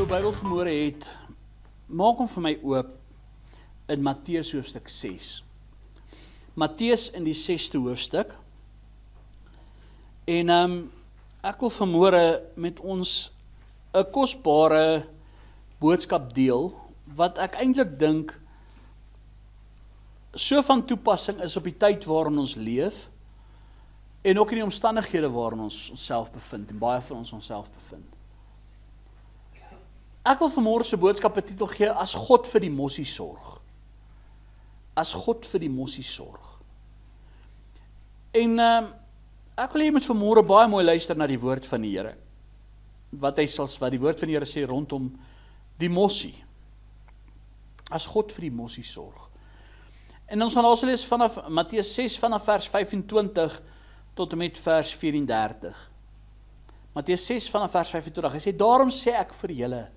jou Bybel vanmôre het, maak hom vir my oop in Matteus hoofstuk 6. Matteus in die 6de hoofstuk. En ek wil vanmôre met ons 'n kosbare boodskap deel, wat ek eintlik dink so van toepassing is op die tyd waarin ons leef, en ook in die omstandighede waarin ons onsself bevind, en baie van ons onsself bevind. Ek wil vanmôre se boodskap 'n titel gee, as God vir die mossie sorg. As God vir die mossie sorg. En ek wil hê jy moet vanmôre baie mooi luister na die woord van die Here. Wat die woord van die Here sê rondom die mossie. As God vir die mossie sorg. En ons gaan also lees vanaf Matteus 6 vanaf vers 25 tot en met vers 34. Matteus 6 vanaf vers 25. Hy sê, daarom sê ek vir julle,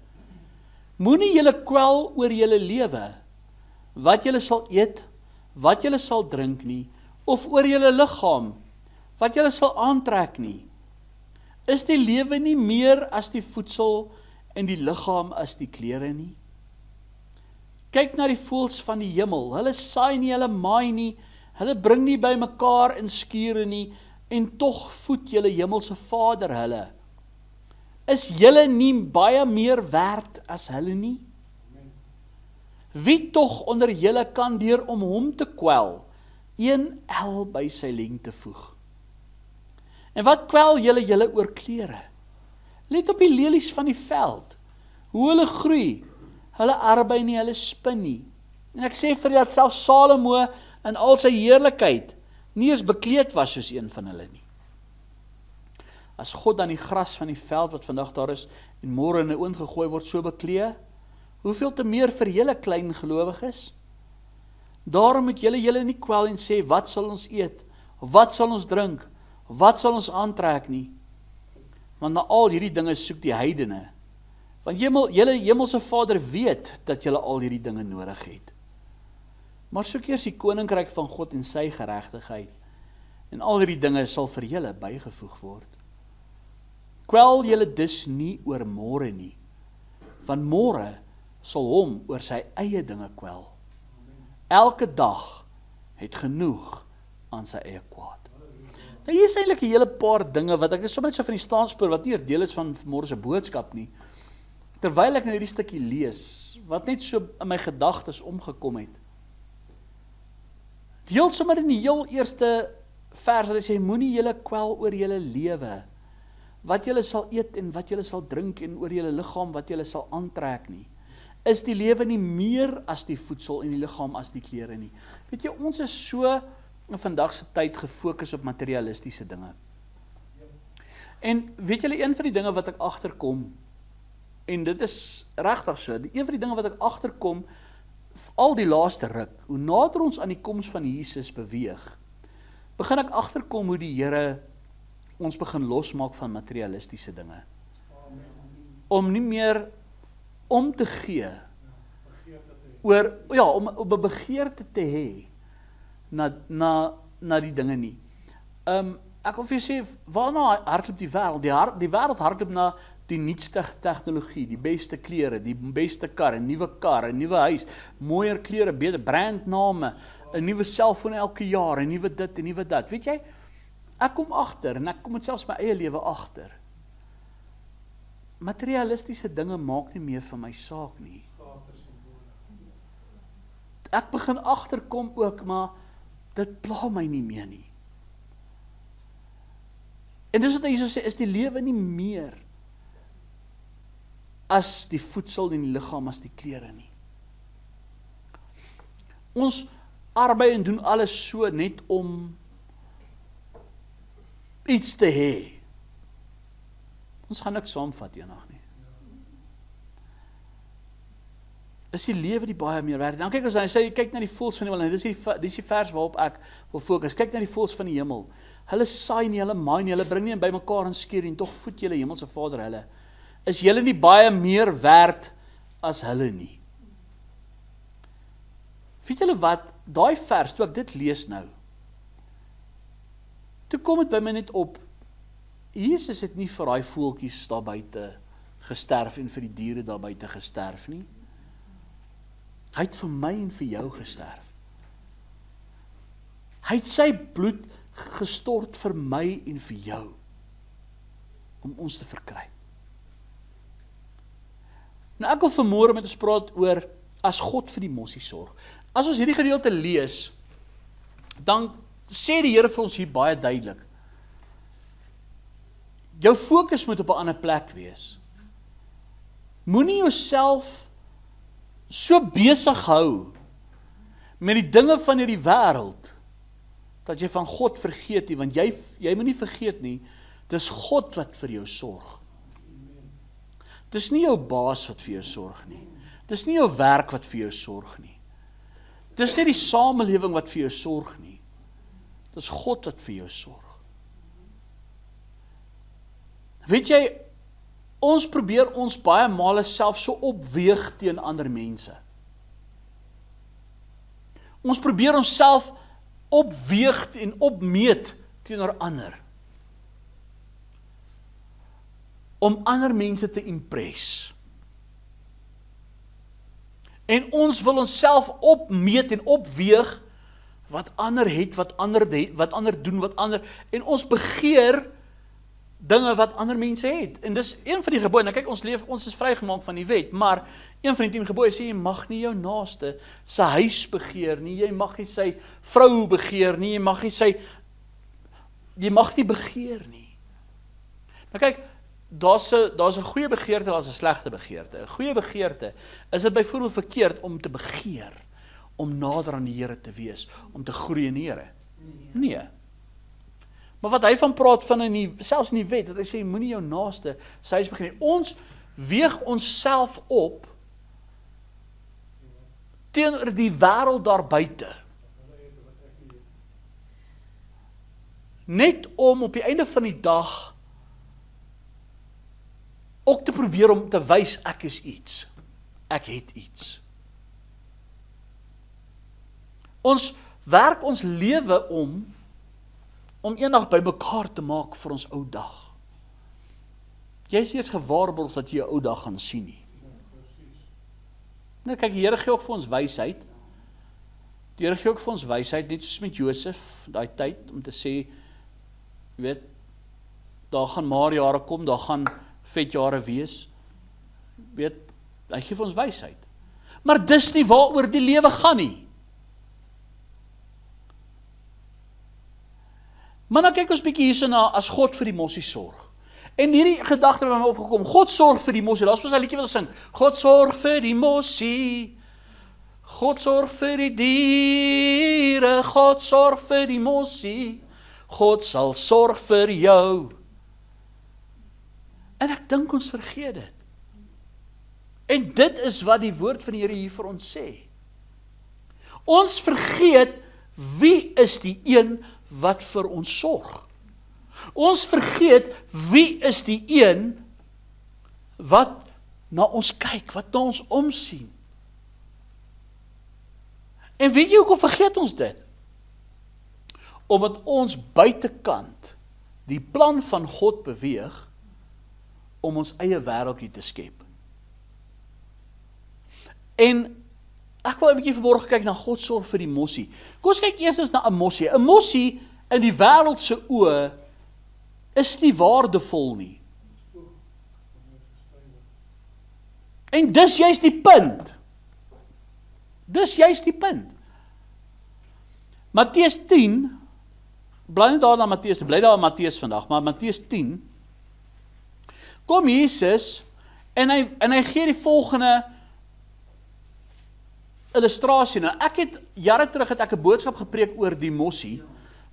moenie julle kwel oor julle lewe, wat julle sal eet, wat julle sal drink nie, of oor julle liggaam, wat julle sal aantrek nie. Is die lewe nie meer as die voedsel en die liggaam as die klere nie? Kyk na die voëls van die hemel, hulle saai nie, hulle maai nie, hulle bring nie by mekaar in skure nie, en tog voed julle hemelse Vader hulle. Is julle nie baie meer werd as hulle nie? Wie tog onder julle kan deur om hom te kwel, een el by sy lengte voeg? En wat kwel julle oor klere? Let op die lelies van die veld, hoe hulle groei, hulle arbei nie, hulle spin nie. En ek sê vir julle dat selfs Salomo in al sy heerlikheid nie eens bekleed was soos een van hulle nie. As God dan die gras van die veld wat vandag daar is en môre in 'n oond gegooi word so beklee, hoeveel te meer vir julle klein gelowiges? Daarom moet julle nie kwel en sê, wat sal ons eet? Wat sal ons drink? Wat sal ons aantrek nie? Want na al hierdie dinge soek die heidene. Want julle hemelse Vader weet dat julle al hierdie dinge nodig het. Maar soek eers die koninkryk van God en sy geregtigheid, en al hierdie dinge sal vir julle bygevoeg word. Kwel julle dus nie oor môre nie, want môre sal hom oor sy eie dinge kwel. Elke dag het genoeg aan sy eie kwaad. Nou hier is eintlik 'n hele paar dinge wat ek is sommer net so van die staanspoor wat nie eers deel is van môre se boodskap nie. Terwyl ek nou hierdie stukkie lees, wat net so in my gedagtes omgekom het. Heel sommer in die heel eerste vers, hulle sê, moenie julle kwel oor julle lewe, wat julle sal eet en wat julle sal drink en oor julle liggaam wat julle sal aantrek nie. Is die lewe nie meer as die voedsel en die liggaam as die klere nie? Weet jy, ons is so in vandag se tyd gefokus op materialistiese dinge. En weet julle, een van die dinge wat ek agterkom, en dit is regtig so, een van die dinge wat ek agterkom, al die laaste ruk, hoe nader ons aan die koms van Jesus beweeg, begin ek agterkom hoe die Here ons begin losmaak van materialistiese dinge. Om nie meer om te gee, om 'n begeerte te hê na die dinge nie. Ek wil vir jou sê, waarna hardloop die wêreld? Die wêreld hardloop na die nuutste tegnologie, die beste klere, die beste kar, 'n nuwe kar, 'n nuwe huis, mooier klere, beter brandname, 'n nuwe selfoon elke jaar, 'n nuwe dit, 'n nuwe dat. Weet jy, ek kom agter, en ek kom dit selfs my eie lewe agter. Materialistiese dinge maak nie meer van my saak nie. Ek begin agterkom ook, maar dit pla my nie meer nie. En dis wat hy so sê, is die lewe nie meer as die voedsel en die liggaam as die klere nie. Ons arbei en doen alles so net om iets te hê. Ons gaan niks saamvat eendag nie. Is die lewe die baie meer werd? Dan kyk ons dan sê, kyk na die voëls van die hemel, en dis die vers waarop ek wil fokus. Kyk na die voëls van die hemel. Hulle saai nie, hulle maai nie, hulle bring nie by mekaar in skure en tog voed julle hemelse Vader hulle. Is julle nie baie meer werd as hulle nie? Weet julle wat, daai vers, toe ek dit lees nou, toe kom dit by my net op, Jesus het nie vir daai voeltjies daar buite gesterf en vir die diere daar buite gesterf nie. Hy het vir my en vir jou gesterf. Hy het sy bloed gestort vir my en vir jou, om ons te verkry. Nou ek wil vanmôre met ons praat oor, as God vir die mossie sorg. As ons hierdie gedeelte lees, dan sê die Here vir ons hier baie duidelik, jou fokus moet op 'n ander plek wees. Moenie jouself so besig hou met die dinge van hierdie wêreld, dat jy van God vergeet nie, want jy moet nie vergeet nie, dis God wat vir jou sorg. Dis nie jou baas wat vir jou sorg nie. Dis nie jou werk wat vir jou sorg nie. Dis nie die samelewing wat vir jou sorg nie. Dis God wat vir jou sorg. Weet jy, ons probeer ons baie male self so opweeg teen ander mense. Ons probeer onsself opweeg en opmeet teenoor ander. Om ander mense te impress. En ons wil onsself opmeet en opweeg wat ander het, wat ander doen, en ons begeer dinge wat ander mense het. En dis een van die gebooie. Nou kyk, ons is vrygemaak van die wet, maar een van die 10 gebooie sê, jy mag nie jou naaste sy huis begeer nie, jy mag nie sy vrou begeer nie, jy mag nie begeer nie. Nou kyk, daar's 'n goeie begeerte, daar's 'n slegte begeerte. 'n Goeie begeerte is dit byvoorbeeld verkeerd om te begeer, om nader aan die Here te wees, om te groei in die Here. Nee. Maar wat hy van praat van selfs in die wet, wat hy sê, moenie jou naaste sy huis begeer nie. Ons weeg onsself op teenoor die wêreld daar buite. Net om op die einde van die dag ook te probeer om te wys, ek is iets. Ek het iets. Ons werk ons lewe om eendag by mekaar te maak vir ons ou dag. Jy is eers gewaarborg dat jy jou ou dag gaan sien nie. Nou kyk, die Here gee ook vir ons wysheid. Die Here gee ook vir ons wysheid, net soos met Josef, daai tyd, om te sê, jy weet, daar gaan maarjare kom, daar gaan vetjare wees. Weet, hy gee vir ons wysheid. Maar dis nie waaroor die lewe gaan nie. Maar nou kyk ons bietjie hierso na, as God vir die mossie sorg. En hierdie gedagte het by my opgekom, God sorg vir die mossie. Daar's mos 'n liedjie wat ons sing, God sorg vir die mossie, God sorg vir die diere, God sorg vir die mossie, God sal sorg vir jou. En ek dink ons vergeet dit. En dit is wat die woord van die Here hier vir ons sê. Ons vergeet, wie is die een wat vir ons sorg? Ons vergeet, wie is die een wat na ons kyk, wat na ons omsien? En weet jy hoekom vergeet ons dit? Omdat ons buitekant die plan van God beweeg om ons eie wêreldjie te skep. En ek wil 'n bietjie vanmôre kyk na God sorg vir die mossie. Kom ons kyk eers na 'n mossie. 'n Mossie in die wêreld se oë is nie waardevol nie. En dis juist die punt. Dis juist die punt. Matteus 10, bly net daar na Matteus, bly daar in Matteus vandag, maar Matteus 10, kom Jesus, en hy gee die volgende illustrasie. Nou, jare terug het ek 'n boodskap gepreek oor die mossie,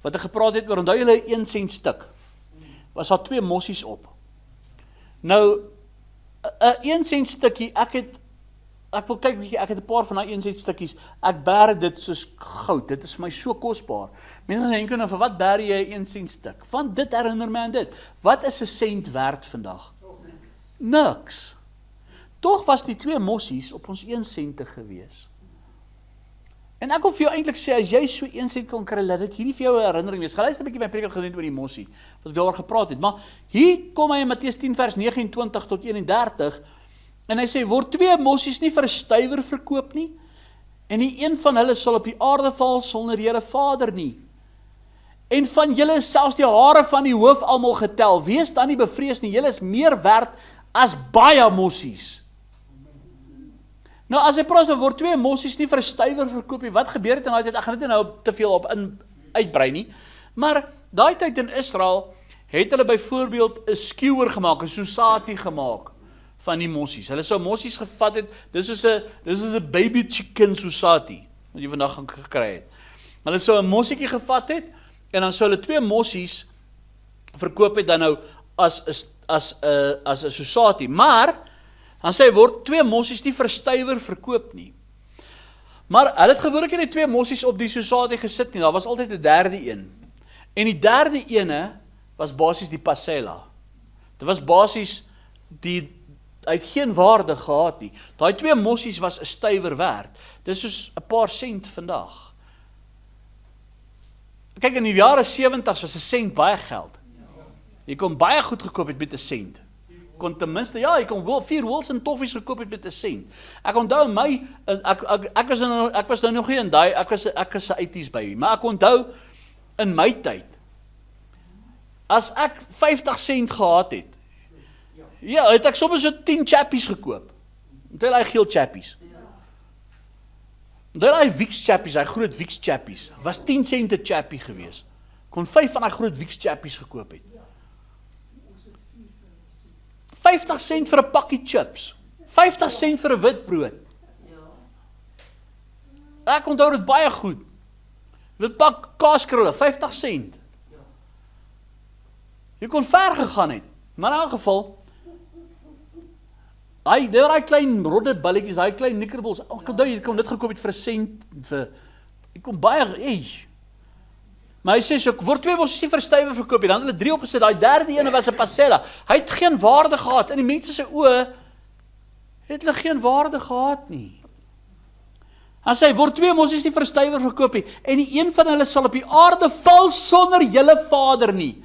wat ek gepraat het oor, onthou julle 1 sent stuk, was daar 2 mossies op. Nou, 'n 1 sent stukkie, ek wil kyk bietjie, ek het 'n paar van daai 1 sent stukkies, ek bære dit soos goud, dit is vir my so kosbaar. Mense gaan dink, nou, vir wat bære jy 'n 1 sent stuk? Want dit herinner my aan dit. Wat is 'n sent werd vandag? Niks. Tog was die 2 mossies op ons 1 sente gewees. En ek wil vir jou eintlik sê, as jy so een set kan kry, laat dit hierdie vir jou 'n herinnering wees. Gaan luister 'n bietjie my preek gedoen oor die mossie, wat ek daaroor gepraat het. Maar hier kom hy in Matteus 10 vers 29 tot 31 en hy sê, word 2 mossies nie vir 'n stywer verkoop nie, en nie een van hulle sal op die aarde val sonder Here Vader nie. En van julle is selfs die hare van die hoof almal getel. Wees dan nie bevrees nie, julle is meer werd as baie mossies. Nou as hy praat van word 2 mossies nie vir 'n stywer verkoop nie, wat gebeur het in daai tyd? Ek gaan dit nou te veel op uitbrei nie. Maar daai tyd in Israel het hulle byvoorbeeld 'n skewer gemaak, 'n society gemaak van die mossies. Hulle sou mossies gevat het, dis is 'n baby chicken society wat jy vandag gaan gekry het. Hulle sou 'n mossietjie gevat het en dan sou hulle 2 mossies verkoop het dan nou as 'n society. Maar dan sê hy word 2 mossies nie vir 'n stywer verkoop nie. Maar hulle het gewoonlik nie 2 mossies op die society gesit nie. Daar was altyd 'n derde een. En die derde ene was basies die pasella. Dit was basies hy het geen waarde gehad nie. Daai 2 mossies was 'n stywer werd. Dis soos 'n paar sent vandag. Kyk, in die jare 70's was 'n sent baie geld. Jy kon baie goed gekoop het met 'n sent. Kon ten minste, ja, jy kon 4 Wilson toffies gekoop het met 'n sent. Ek onthou ek was nou nog nie in daai, ek was 'n 80s baby, maar ek onthou in my tyd, as ek 50 sent gehad het, ja, het ek soms so 10 chappies gekoop. Onthou daai geel chappies. Onthou daai Vicks chappies, daai groot Vicks chappies, was 10 sent 'n chappie gewees. Kon 5 van daai groot Vicks chappies gekoop het. 50 sent vir 'n pakkie chips. 50 sent vir 'n witbrood. Ek onthou dit baie goed. 'n pak kaaskrulle, 50 sent. Jy kon ver gegaan het. Maar in elk geval, daai klein rodde balletjies, daai klein knikkerbols, ek onthou jy kon dit gekoop het vir 'n sent, ek kon baie, Maar hy sê, so word 2 mossies nie vir 'n stywer verkoop nie, dan het hulle 3 opgesit, daai derde ene was 'n pasella. Hy het geen waarde gehad, in die mense se oë het hulle geen waarde gehad nie. Hy sê, word 2 mossies nie vir 'n stywer verkoop nie, en nie een van hulle sal op die aarde val sonder julle Vader nie.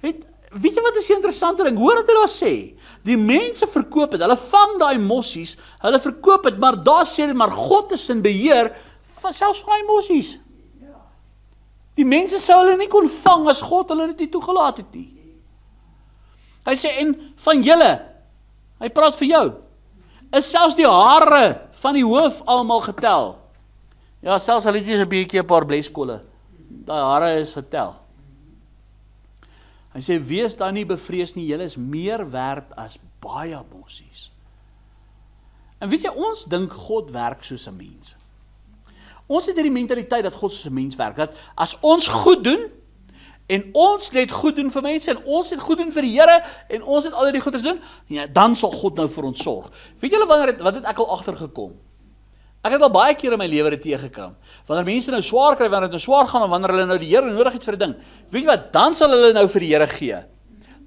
Weet jy wat is die interessante ding? Hoor wat hy daar sê? Die mense verkoop het, hulle vang daai mossies, hulle verkoop het, maar daar sê hy, maar God is in beheer, selfs van daai mossies. Die mense sou hulle nie kon vang as God hulle dit nie toegelaat het nie. Hy sê, en van julle, hy praat vir jou, is selfs die hare van die hoof almal getel. Ja, selfs al het jy 'n bietjie 'n paar bleskolle, daai hare is getel. Hy sê, wees dan nie bevrees nie, julle is meer werd as baie mossies. En weet jy, ons dink God werk soos 'n mens. Ons het hierdie mentaliteit dat God soos 'n mens werk, dat as ons goed doen, en ons net goed doen vir mense, en ons net goed doen vir die Here, en ons het al die goeders doen, ja, dan sal God nou vir ons sorg. Weet julle wat het ek al agtergekom? Ek het al baie keer in my lewe dit teëgekom. Wanneer mense nou swaar kry, wanneer dit nou swaar gaan, of wanneer hulle nou die Here nodig het vir 'n ding, weet jy wat, dan sal hulle nou vir die Here gee.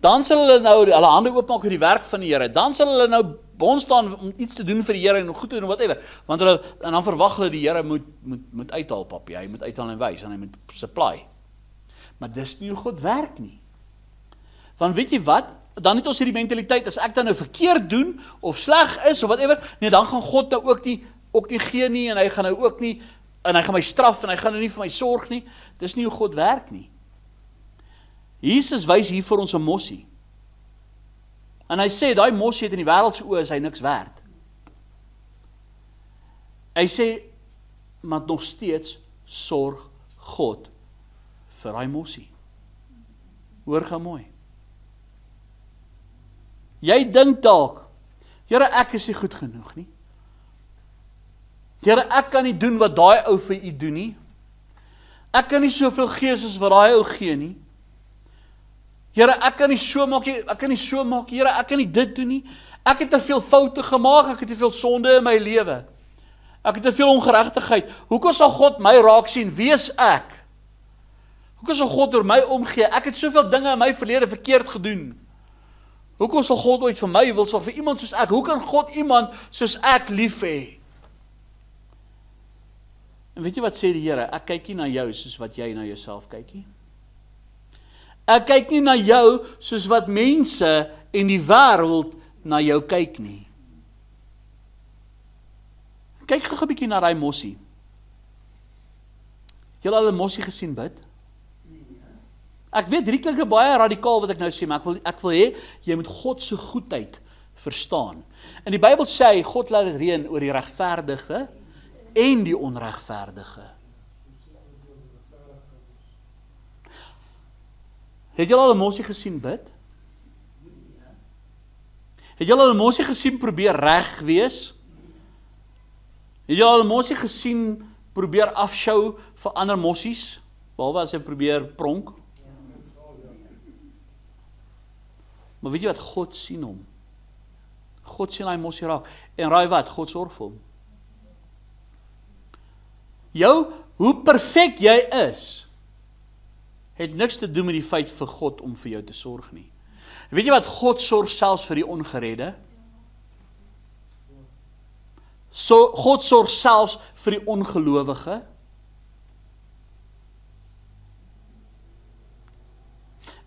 Dan sal hulle nou hulle hande oopmaak vir die werk van die Here. Dan sal hulle nou bond staan om iets te doen vir die Here en goed te doen, whatever. Want en dan verwag hulle die Here moet uithaal, papie. Hy moet uithaal en wys, en hy moet supply. Maar dis nie hoe God werk nie. Want weet jy wat? Dan het ons hierdie mentaliteit, as ek dan nou verkeerd doen, of sleg is, of whatever, nee, dan gaan God nou ook nie gee nie, en hy gaan nou ook nie, en hy gaan my straf, en hy gaan nou nie vir my sorg nie. Dis nie hoe God werk nie. Jesus wys hier vir ons 'n mossie. En hy sê, daai mossie het in die wêreld se oë is hy niks werd. Hy sê, maar nog steeds sorg God vir daai mossie. Hoor gou mooi. Jy dink dalk, Here, ek is nie goed genoeg nie. Here, ek kan nie doen wat daai ou vir u doen nie. Ek kan nie soveel gee as wat daai ou gee nie. Here, ek kan nie so maak, Here, ek kan nie dit doen nie. Ek het te veel foute gemaak, ek het te veel sonde in my lewe. Ek het te veel ongeregtigheid. Hoekom sal God my raak sien? Wie is ek? Hoekom sal God oor my omgee? Ek het soveel dinge in my verlede verkeerd gedoen. Hoekom sal God ooit vir my wil sorg, vir iemand soos ek? Hoe kan God iemand soos ek lief hê? En weet jy wat sê die Here? Ek kyk nie na jou soos wat jy na jouself kyk nie. Ek kyk nie na jou soos wat mense en die wêreld na jou kyk nie. Kyk gou 'n bietjie na daai mossie. Het julle al 'n mossie gesien bid? Ek weet, hierdie klink baie radikaal wat ek nou sê, maar ek wil hê, jy moet God se goedheid verstaan. En die Bybel sê, God laat dit reën oor die regverdige en die onregverdige. Het julle al 'n mossie gesien bid? Het julle al 'n mossie gesien probeer reg wees? Het julle al 'n mossie gesien probeer afshow vir ander mossies? Behalwe as hy probeer pronk? Maar weet jy wat, God sien hom. God sien hy mossie raak. En raai wat, God sorg vir hom. Hoe perfek jy is, het niks te doen met die feit vir God om vir jou te sorg nie. Weet jy wat, God sorg selfs vir die ongeredde? God sorg selfs vir die ongelowige.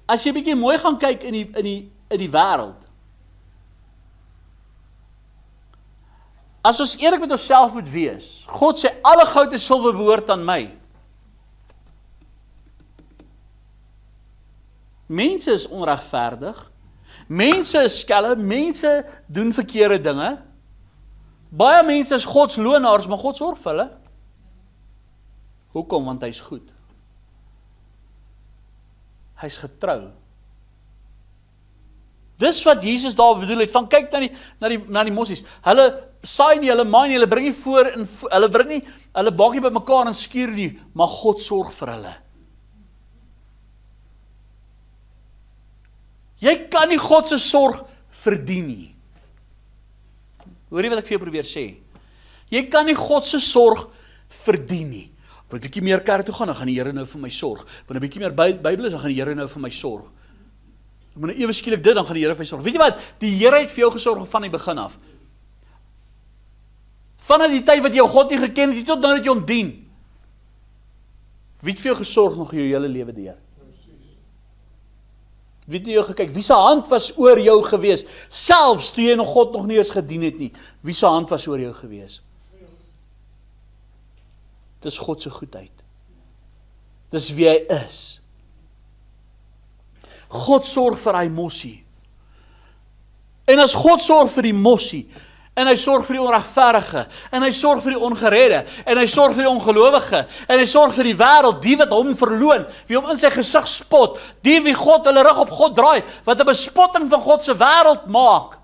As jy bietjie mooi gaan kyk in die wêreld, as ons eerlik met onsself moet wees, God sê, alle goud en silwer behoort aan my. Mense is onregverdig, mense is skelm, mense doen verkeerde dinge, baie mense is God se lonaars, maar God sorg vir hulle. Hoekom? Want hy's goed. Hy's getrou. Dis wat Jesus daar bedoel het, van kyk na die mossies. Hulle saai nie, hulle maai nie, hulle bring nie voor, hulle bak nie by mekaar en skuur nie, maar God sorg vir hulle. Jy kan nie God se sorg verdien nie. Hoor jy wat ek vir jou probeer sê? Jy kan nie God se sorg verdien nie. Moet 'n bietjie meer kerk toe gaan, dan gaan die Here nou vir my sorg. Moet 'n bietjie meer Bybel is, dan gaan die Here nou vir my sorg. Ek moet nou ewe skielik dit, dan gaan die Here vir my sorg. Weet jy wat? Die Here het vir jou gesorg van die begin af. Vanaf die tyd wat jy God nie geken het, tot nou dat jy hom dien. Wie het vir jou gesorg nog jou hele lewe deur? Wie het jy gekyk? Wie se hand was oor jou gewees? Selfs toe jy nog God nog nie eens gedien het nie. Wie se hand was oor jou gewees? Dis God se goedheid. Dis wie hy is. God sorg vir hy mossie. En as God sorg vir die mossie, en hy sorg vir die onregverdige, en hy sorg vir die ongeredde, en hy sorg vir die ongelowige, en hy sorg vir die wêreld, die wat hom verloon, wie hom in sy gesig spot, die wie God hulle rug op God draai, wat 'n bespotting van God se wêreld maak.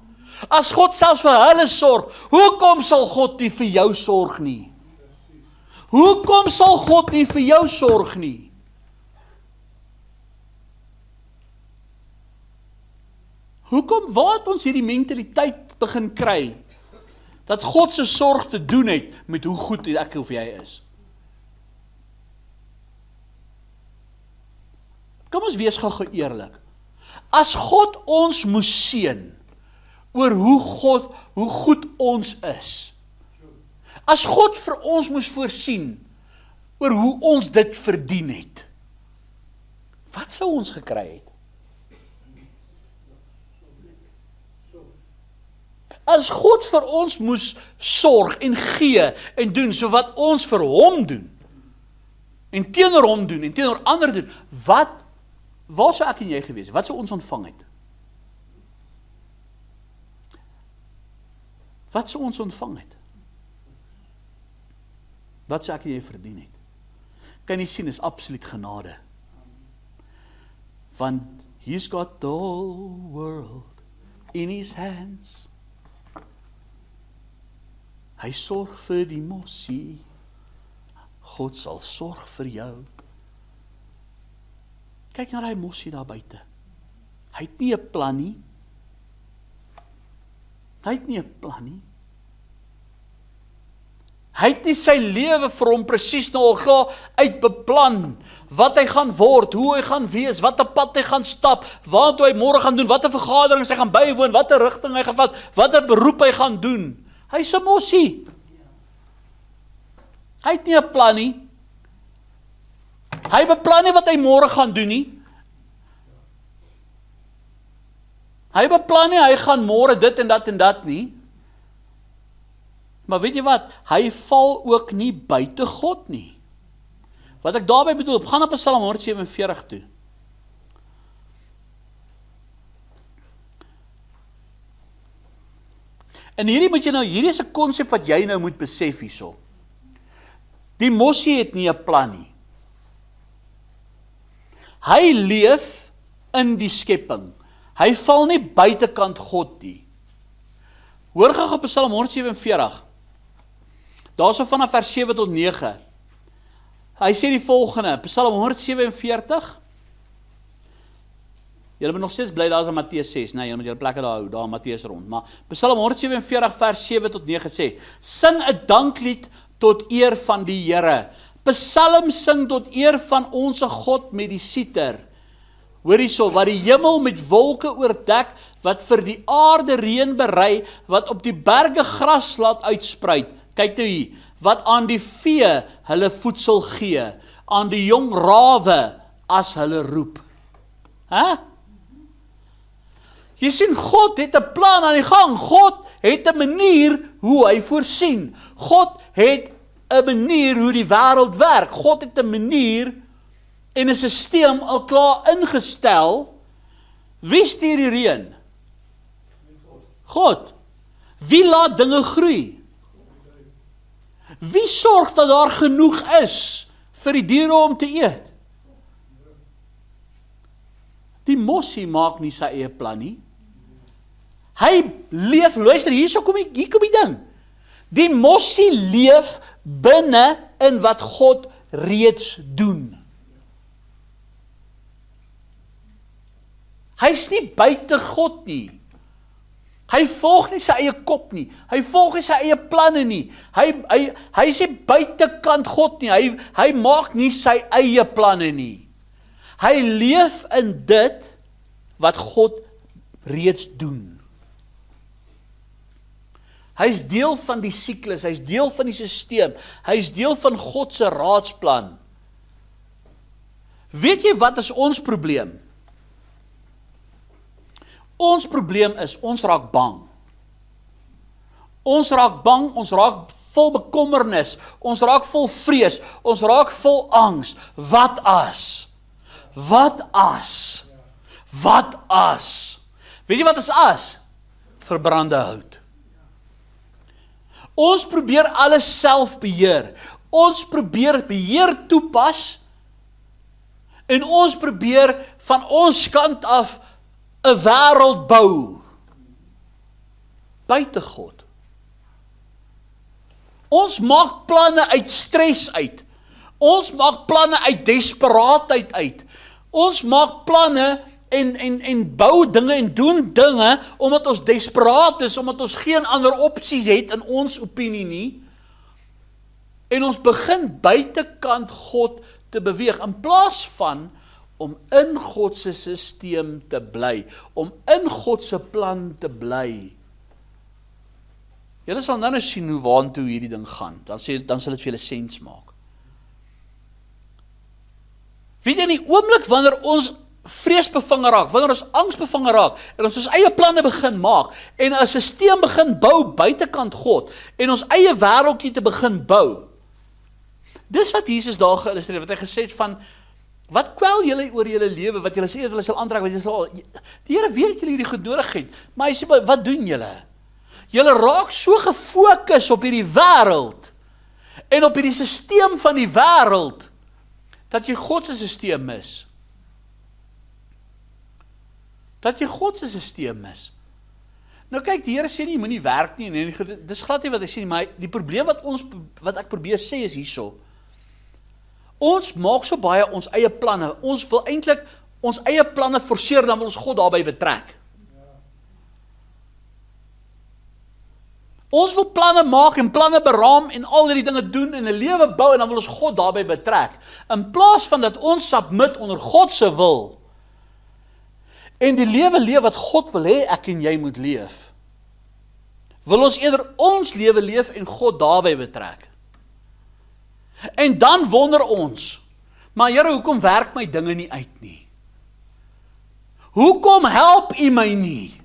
As God selfs vir hulle sorg, hoekom sal God nie vir jou sorg nie? Hoekom sal God nie vir jou sorg nie? Hoekom, waar het ons hierdie mentaliteit begin kry, dat God se sorg te doen het met hoe goed ek of jy is? Kom ons wees gou eerlik. As God ons moes seën oor hoe goed ons is, as God vir ons moes voorsien oor hoe ons dit verdien het, wat sou ons gekry het? As God vir ons moes sorg en gee en doen, so wat ons vir hom doen, en teenoor hom doen, en teenoor ander doen, waar sou ek en jy gewees? Wat sou ons ontvang het? Wat sou ons ontvang het? Wat sou ek en jy verdien het? Kan jy sien, is absoluut genade. Want he's got the whole world in his hands. Hy sorg vir die mossie. God sal sorg vir jou. Kyk na die mossie daar buite. Hy het nie 'n plan nie. Hy het nie sy lewe vir hom presies nou al klaar uitbeplan, wat hy gaan word, hoe hy gaan wees, wat 'n pad hy gaan stap, waartoe hy môre gaan doen, wat 'n vergaderings hy gaan bywoon, wat 'n rigting hy gaan vat, wat 'n beroep hy gaan doen. Hy's 'n mossie. Hy het nie 'n plan nie. Hy beplan nie wat hy môre gaan doen nie. Hy beplan nie, hy gaan môre dit en dat nie. Maar weet jy wat? Hy val ook nie buite God nie. Wat ek daarby bedoel, gaan op Psalm 147 toe. En hierdie is 'n konsep wat jy nou moet besef hierso. Die mossie het nie 'n plan nie. Hy leef in die skepping. Hy val nie buitekant God nie. Hoor gou op Psalm 147. Daarso vanaf vers 7 tot 9. Hy sê die volgende, Psalm 147. Julle moet nog steeds bly daar is in Matteus 6, nee, julle moet julle plekke daar hou, daar in Matteus rond. Maar Psalm 147 vers 7 tot 9 sê, sing 'n danklied tot eer van die Here. Psalm sing tot eer van ons God met die siter. Hoor hierso, wat die hemel met wolke oordek, wat vir die aarde reën berei, wat op die berge gras laat uitsprei. Kyk nou hier, wat aan die vee hulle voedsel gee, aan die jong rawe as hulle roep. Hæ? Jy sien, God het 'n plan aan die gang. God het 'n manier hoe hy voorsien. God het 'n manier hoe die wêreld werk. God het 'n manier en 'n stelsel al klaar ingestel. Wie stuur die reën? God. Wie laat dinge groei? Wie sorg dat daar genoeg is vir die diere om te eet? Die mossie maak nie sy eie plan nie. Hy leef, luister, hier kom die ding. Die mossie leef binne in wat God reeds doen. Hy is nie buite God nie. Hy volg nie sy eie kop nie. Hy volg nie sy eie planne nie. Hy is nie buitekant God nie. Hy maak nie sy eie planne nie. Hy leef in dit wat God reeds doen. Hy is deel van die siklus, hy is deel van die stelsel, hy is deel van God se raadsplan. Weet jy wat is ons probleem? Ons probleem is, ons raak bang. Ons raak bang, ons raak vol bekommernis, ons raak vol vrees, ons raak vol angs. Wat as? Wat as? Wat as? Weet jy wat is as? Verbrande hout. Ons probeer alles self beheer. Ons probeer beheer toepas en ons probeer van ons kant af 'n wêreld bou buite God. Ons maak planne uit stres uit. Ons maak planne uit desperaatheid uit. Ons maak planne en bou dinge en doen dinge omdat ons desperaat is, omdat ons geen ander opsies het in ons opinie nie. En ons begin buitekant God te beweeg in plaas van om in God se stelsel te bly, om in God se plan te bly. Julle sal nou sien hoe waantoe hierdie ding gaan. Dan sal dit vir julle sens maak. Weet jy, in die oomblik wanneer ons vreesbevange raak, wanneer ons angsbevange raak, en ons eie planne begin maak, en 'n stelsel begin bou buitekant God, en ons eie wêreldjie te begin bou. Dis wat Jesus daar geïllustreer, wat hy gesê het van, wat kwel julle oor julle lewe, wat julle sê, julle sal aantrek, wat julle sal, die Here weet julle hierdie goed nodig het, maar hy sê, wat doen julle? Julle raak so gefokus op hierdie wêreld, en op hierdie stelsel van die wêreld, dat jy God se stelsel mis. Dat jy God se stelsel mis. Nou kyk, die Here sê nie, jy moenie werk nie, en dis glad nie wat hy sê nie, maar die probleem wat ek probeer sê is hierso. Ons maak so baie ons eie planne, ons wil eintlik ons eie planne forceer, dan wil ons God daarbey betrek. Ons wil planne maak en planne beraam en al hierdie dinge doen en 'n lewe bou en dan wil ons God daarbey betrek. In plaas van dat ons submit onder God se wil en die lewe leef wat God wil hê ek en jy moet leef, wil ons eerder ons lewe leef en God daarbey betrek. En dan wonder ons, maar Here, hoekom werk my dinge nie uit nie? Hoekom help U my nie?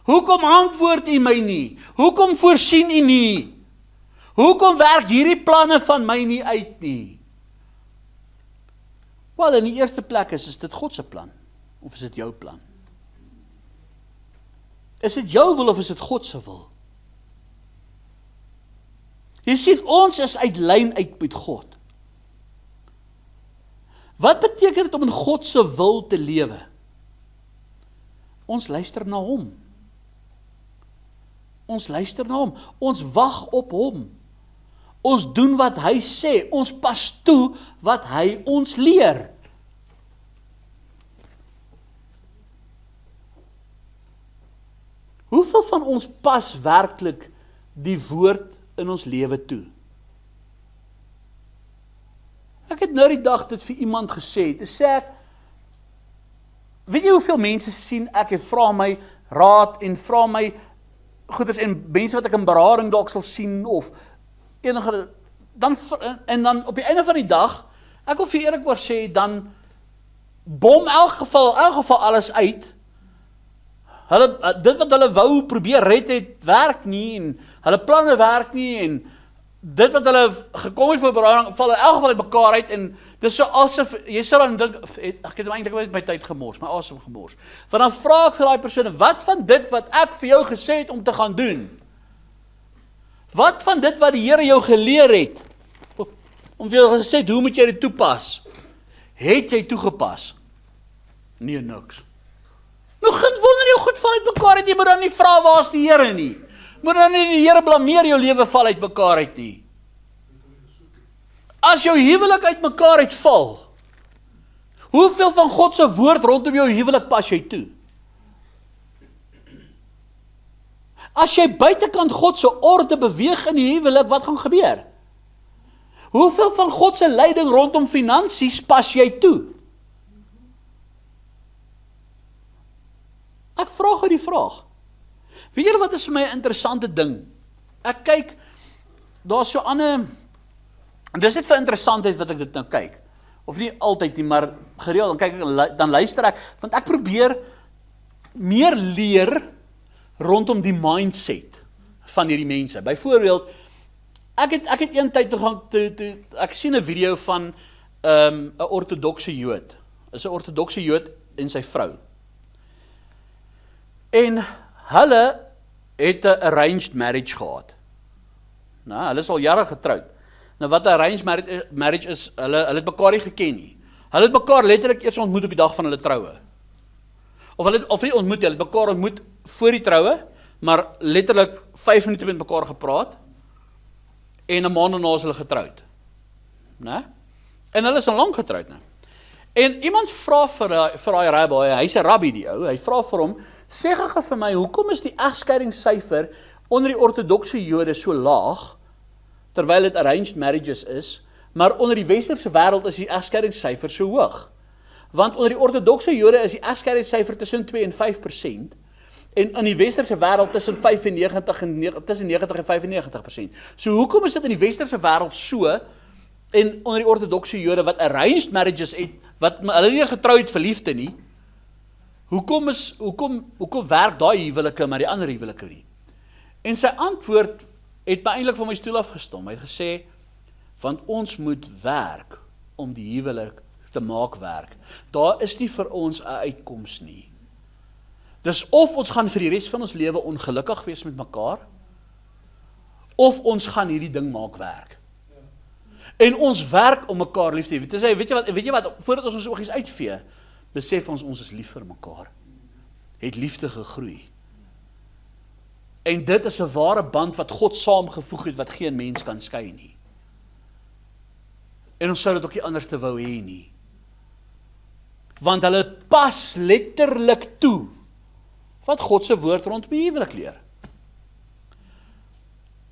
Hoekom antwoord U my nie? Hoekom voorsien U nie? Hoekom werk hierdie planne van my nie uit nie? Wel, in die eerste plek is dit God se plan, of is dit jou plan? Is dit jou wil of is dit God se wil? Jy sien, ons is uit lyn uit met God. Wat beteken dit om in God se wil te lewe? Ons luister na hom. Ons luister na hom. Ons wag op hom. Ons doen wat hy sê. Ons pas toe wat hy ons leer. Hoeveel van ons pas werklik die woord in ons lewe toe? Ek het nou die dag dit vir iemand gesê, te sê ek, weet jy hoeveel mense sien ek en vra my raad en vra my goeders en mense wat ek in berading dalk sal sien of enige, dan op die einde van die dag, ek wil vir eerlikwaar sê, dan bom elk geval alles uit. Dit wat hulle wou probeer red het, werk nie, en hulle planne werk nie, en dit wat hulle gekom het vir berading, val in elk geval uit mekaar uit, en dis so asof, jy sal dan dink, ek het eintlik net my tyd gemors, my asem gemors, want dan vra ek vir daai persoon, wat van dit wat ek vir jou gesê het om te gaan doen? Wat van dit wat die Here jou geleer het, om vir jou gesê het, hoe moet jy dit toepas? Het jy toegepas? Nee, niks. Nou geen wonder jou goed val uit mekaar uit, jy moet dan nie vra waar is die Here nie. Moet dan nie die Here blameer jou lewe val uit mekaar uit nie. As jou huwelik uit mekaar uitval, hoeveel van God se woord rondom jou huwelik pas jy toe? As jy buitekant God se orde beweeg in die huwelik, wat gaan gebeur? Hoeveel van God se leiding rondom finansies pas jy toe? Ek vra gou die vraag. Weet julle wat is vir my 'n interessante ding? Ek kyk, daar is so ander, en dis net vir interessantheid wat ek dit nou kyk. Of nie altyd nie, maar gereeld, dan kyk ek, dan luister ek, want ek probeer meer leer rondom die mindset van hierdie mense. Byvoorbeeld, ek het een tyd ek sien 'n video van 'n ortodokse Jood. Is 'n ortodokse Jood en sy vrou. En hulle het 'n arranged marriage gehad. Nou, hulle is al jare getroud. Nou wat 'n arranged marriage is, hulle het mekaar nie geken nie. Hulle het mekaar letterlik eers ontmoet op die dag van hulle troue. Of nie ontmoet, hulle het mekaar ontmoet voor die troue, maar letterlik 5 minute met mekaar gepraat, en 'n maand daarna is hulle getroud. Né? En hulle is al lank getroud nou. En iemand vra vir daai rabbi, hy's 'n rabbi die ou, hy vra vir hom, sê gou vir my, hoekom is die egskeidingssyfer onder die ortodokse Jode so laag, terwyl dit arranged marriages is, maar onder die westerse wêreld is die egskeidingssyfer so hoog? Want onder die ortodokse Jode is die egskeidingssyfer tussen 2 en 5%, en in die westerse wêreld tussen 90 en 95%. So hoekom is dit in die westerse wêreld so, en onder die ortodokse Jode wat arranged marriages het, wat hulle nie eens getrou het vir liefde nie, hoekom werk daai huwelike maar die ander huwelike nie? En sy antwoord het my eintlik van my stoel afgestom. Hy het gesê, want ons moet werk om die huwelik te maak werk. Daar is nie vir ons 'n uitkoms nie. Dis of ons gaan vir die res van ons lewe ongelukkig wees met mekaar, of ons gaan hierdie ding maak werk. En ons werk om mekaar lief te hê. Dis weet jy wat, voordat ons oogies uitvee, besef ons is lief vir mekaar. Het liefde gegroei. En dit is 'n ware band wat God saamgevoeg het, wat geen mens kan skei nie. En ons sou dit ook nie anders te wou hê nie. Want hulle pas letterlik toe wat God se woord rondom die huwelik leer.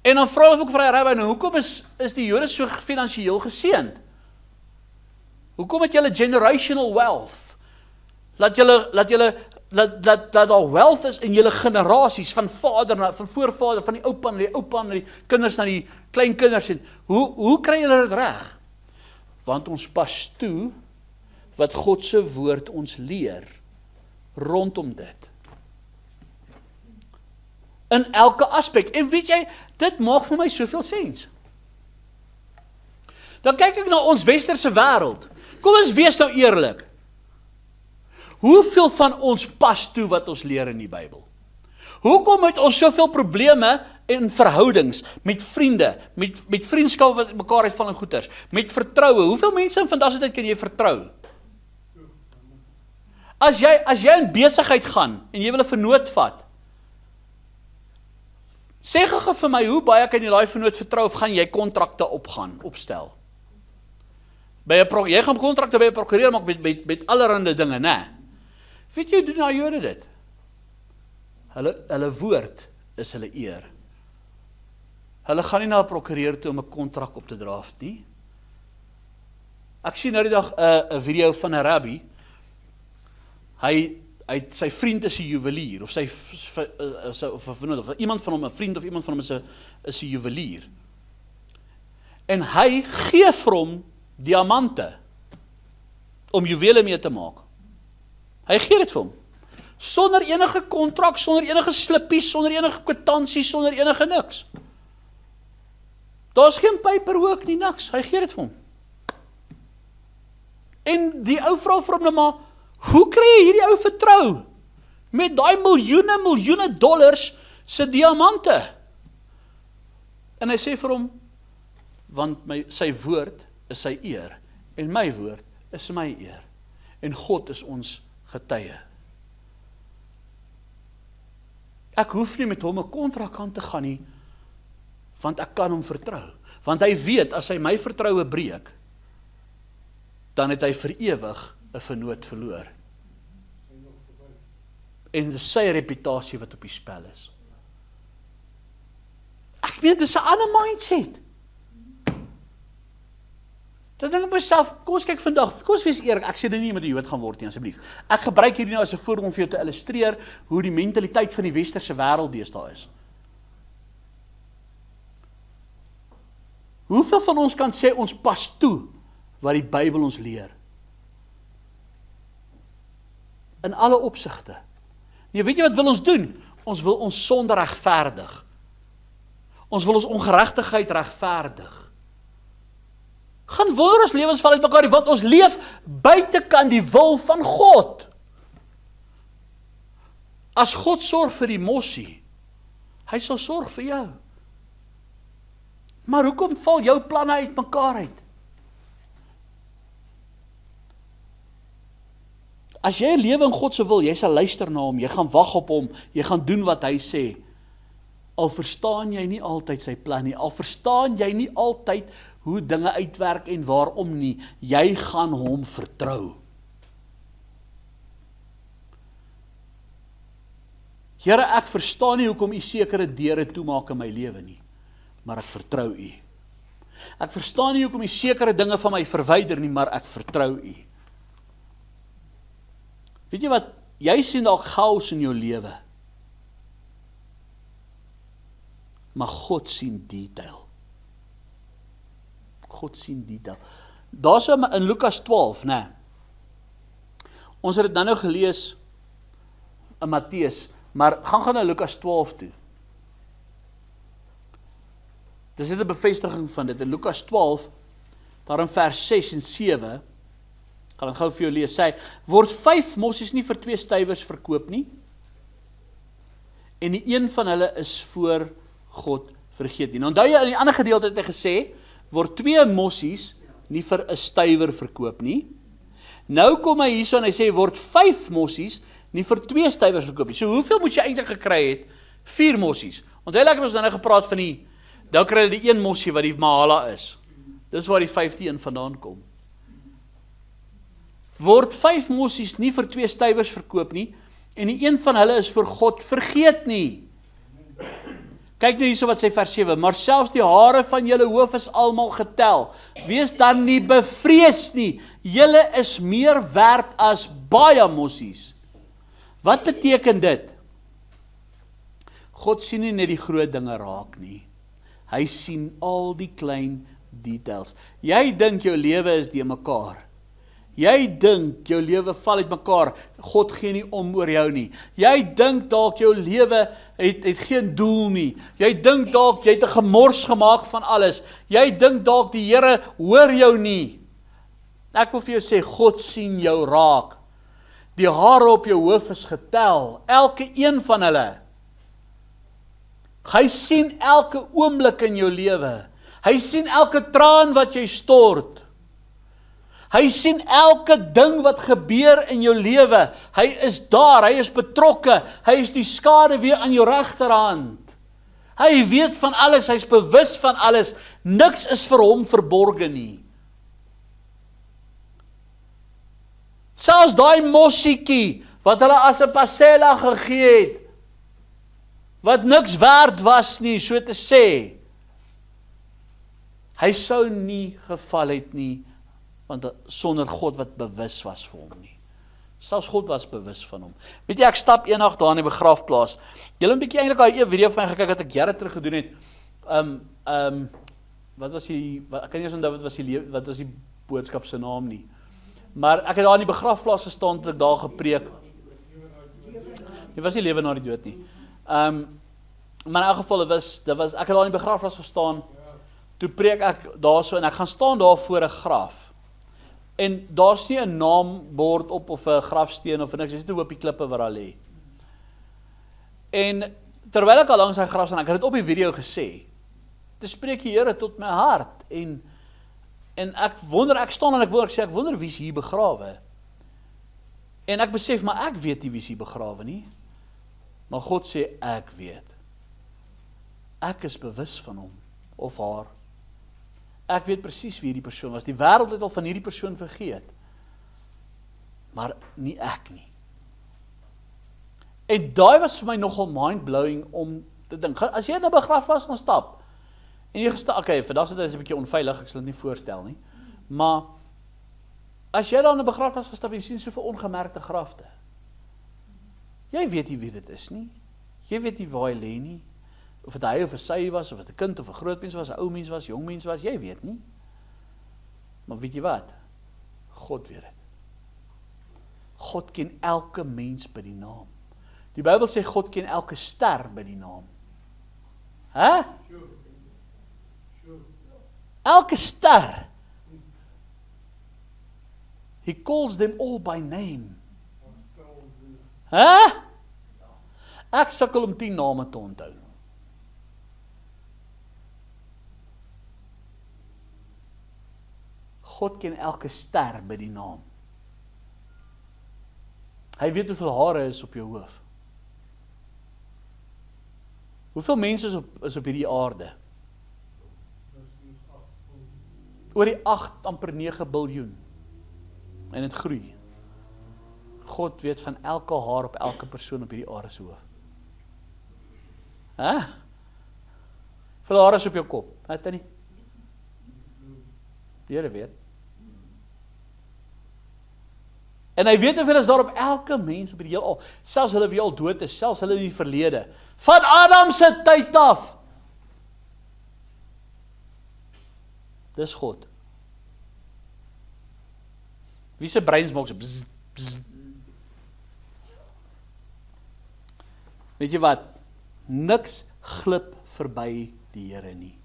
En dan vra hulle ook vir die rabbi, nou hoekom is die Jode so finansiëel geseënd? Hoekom het julle generational wealth? Laat daar wealth is in julle generasies, van vader, van voorvader, van die oupa na die kinders, na die kleinkinders. Hoe kry julle dit reg? Want ons pas toe, wat God se woord ons leer, rondom dit. In elke aspek. En weet jy, dit maak vir my soveel sens. Dan kyk ek na ons westerse wêreld. Kom ons wees nou eerlik. Hoeveel van ons pas toe wat ons leer in die Bybel? Hoekom het ons soveel probleme in verhoudings, met vriende, met vriendskap wat mekaar uitval in goeters, met vertroue? Hoeveel mense in vandag se tyd kan jy vertrou? As jy in besigheid gaan, en jy wil 'n vernoot vat, sê gou vir my, hoe baie kan jy daai vernoot vertrou, of gaan jy kontrakte opstel? Jy gaan kontrakte by 'n prokureur maak met allerhande dinge, né? Weet jy, doen nou Jode dit? Hulle woord is hulle eer. Hulle gaan nie na 'n prokureur toe om 'n kontrak op te draaf nie. Ek sien nou die dag 'n video van 'n rabbi. Sy vriend is 'n juwelier, of iemand van hom, 'n vriend of iemand van hom is 'n juwelier. En hy gee vir hom diamante om juwele mee te maak. Hy gee dit vir hom. Sonder enige kontrak, sonder enige slippies, sonder enige kwitansie, sonder enige niks. Daar's geen paperwork nie, niks. Hy gee dit vir hom. En die ou vrou vir hom nou maar, hoe kry jy hierdie ou vertrou? Met daai miljoene dollars se diamante. En hy sê vir hom, want sy woord is sy eer, en my woord is my eer. En God is ons getuie. Ek hoef nie met hom 'n kontrak aan te gaan nie, want ek kan hom vertrou. Want hy weet, as hy my vertroue breek, dan het hy vir ewig 'n vernoot verloor. En dis sy reputasie wat op die spel is. Ek meen, dis 'n ander mindset. Dan dink ek myself, kom ons kyk vandag, kom ons wees eerlik, ek sê dit nie met 'n Jood gaan word nie, asseblief. Ek gebruik hierdie nou as 'n voorbeeld om vir jou te illustreer hoe die mentaliteit van die westerse wêreld deesdae is. Hoeveel van ons kan sê ons pas toe wat die Bybel ons leer? In alle opsigte. Nee, weet jy wat wil ons doen? Ons wil ons sonde regverdig. Ons wil ons ongeregtigheid regverdig. Gaan wonder ons lewens val uit mekaar, want ons leef buitekant die wil van God. As God sorg vir die mossie, hy sal sorg vir jou. Maar hoekom val jou planne uit mekaar uit? As jy lewe in God se wil, jy sal luister na hom, jy gaan wag op hom, jy gaan doen wat hy sê. Al verstaan jy nie altyd sy plan nie, al verstaan jy nie altyd hoe dinge uitwerk en waarom nie, jy gaan hom vertrou. Here, ek verstaan nie hoekom u sekere deure toemaak in my lewe nie, maar ek vertrou u. Ek verstaan nie hoekom u sekere dinge van my verwyder nie, maar ek vertrou u. Weet jy wat, jy sien dalk chaos in jou lewe, maar God sien detail. God sien detail. Daar is in Lukas 12, né? Ons het dit nou gelees in Matteus, maar gaan na Lukas 12 toe. Dis net 'n bevestiging van dit. In Lukas 12, daar in vers 6 en 7, gaan ek gou vir jou lees, sê, word 5 mossies nie vir 2 stywers verkoop nie, en die een van hulle is voor God vergeet nie. Nou onthou jy in die ander gedeelte het hy gesê, word 2 mossies nie vir 'n stywer verkoop nie. Nou kom hy hierso en hy sê, word 5 mossies nie vir 2 stywers verkoop nie. So hoeveel moet jy eintlik gekry het? 4 mossies. Onthou ek het ons nou gepraat van dan kry jy die 1 mossie wat die mahala is. Dis waar die 5de een vandaan kom. Word 5 mossies nie vir 2 stywers verkoop nie, en die een van hulle is vir God vergeet nie. Kyk nou hierso wat sê vers 7, maar selfs die hare van julle hoof is almal getel. Wees dan nie bevrees nie, julle is meer werd as baie mossies. Wat beteken dit? God sien nie net die groot dinge raak nie. Hy sien al die klein details. Jy dink jou lewe is die mekaar. Jy dink jou lewe val uit mekaar, God gee nie om oor jou nie. Jy dink dalk jou lewe het geen doel nie. Jy dink dalk jy het 'n gemors gemaak van alles. Jy dink dalk die Here hoor jou nie. Ek wil vir jou sê, God sien jou raak. Die hare op jou hoof is getel, elke een van hulle. Hy sien elke oomblik in jou lewe. Hy sien elke traan wat jy stort. Hy sien elke ding wat gebeur in jou lewe. Hy is daar, hy is betrokke. Hy is die skaduwee aan jou regterhand. Hy weet van alles, hy is bewus van alles. Niks is vir hom verborge nie. Selfs daai mossiekie wat hulle as 'n pasella gegee het, wat niks werd was nie, so te sê, hy sou nie geval het nie, want sonder God wat bewus was vir hom nie. Selfs God was bewus van hom. Weet jy, ek stap eendag daar in die begrafplaas. Julle 'n bietjie eintlik daai video van my gekyk wat ek jare terug gedoen het. Wat was die, ek kan nie eens onthou wat was die boodskap se naam nie. Maar ek het daar in die begrafplaas gestaan toe ek daar gepreek. Dit was nie lewe na die dood nie. Maar in elk geval, ek het daar in die begrafplaas gestaan, toe preek ek daarso en ek gaan staan daar voor 'n graf. En daar's nie 'n naambord op of 'n grafsteen of niks, dis net 'n hoopie klippe wat daar lê. En terwyl ek al langs sy graf staan, ek het dit op die video gesê, toe spreek die Here tot my hart en ek staan en ek sê ek wonder wie is hier begrawe. En ek besef maar ek weet nie wie is hier begrawe nie. Maar God sê ek weet. Ek is bewus van hom of haar. Ek weet presies wie hierdie persoon was. Die wêreld het al van hierdie persoon vergeet. Maar nie ek nie. En daai was vir my nogal mind-blowing om te dink. As jy in 'n begrafplaas gaan stap, en jy gestap, okay, vandag is dit 'n bietjie onveilig, ek sal dit nie voorstel nie. Maar as jy daar in 'n begrafplaas gestap en jy sien soveel ongemerkte grafte. Jy weet nie wie dit is nie. Jy weet nie waar hy lê nie. Of dit hy of sy was, of dit 'n kind of 'n groot mens was, 'n ou mens was, jong mens was, jy weet nie. Maar weet jy wat? God weet dit. God ken elke mens by die naam. Die Bybel sê God ken elke ster by die naam. Hæ? Elke ster. He calls them all by name. Hæ? Ek sukkel om 10 name te onthou. God ken elke ster by die naam. Hy weet hoeveel hare is op jou hoof. Hoeveel mense is op hierdie aarde? Oor die 8, amper 9 biljoen. En dit groei. God weet van elke haar op elke persoon op hierdie aarde se hoof. Hæ? Hoeveel hare is op jou kop? Het jy nie? Die Here weet. En hy weet hoeveel is daar op elke mens op die heelal, selfs hulle wie al dood is, selfs hulle in die verlede, van Adam se tyd af. Dis God. Wie se breins maak so bzz, bzz. Weet jy wat? Niks glip verby die Here nie.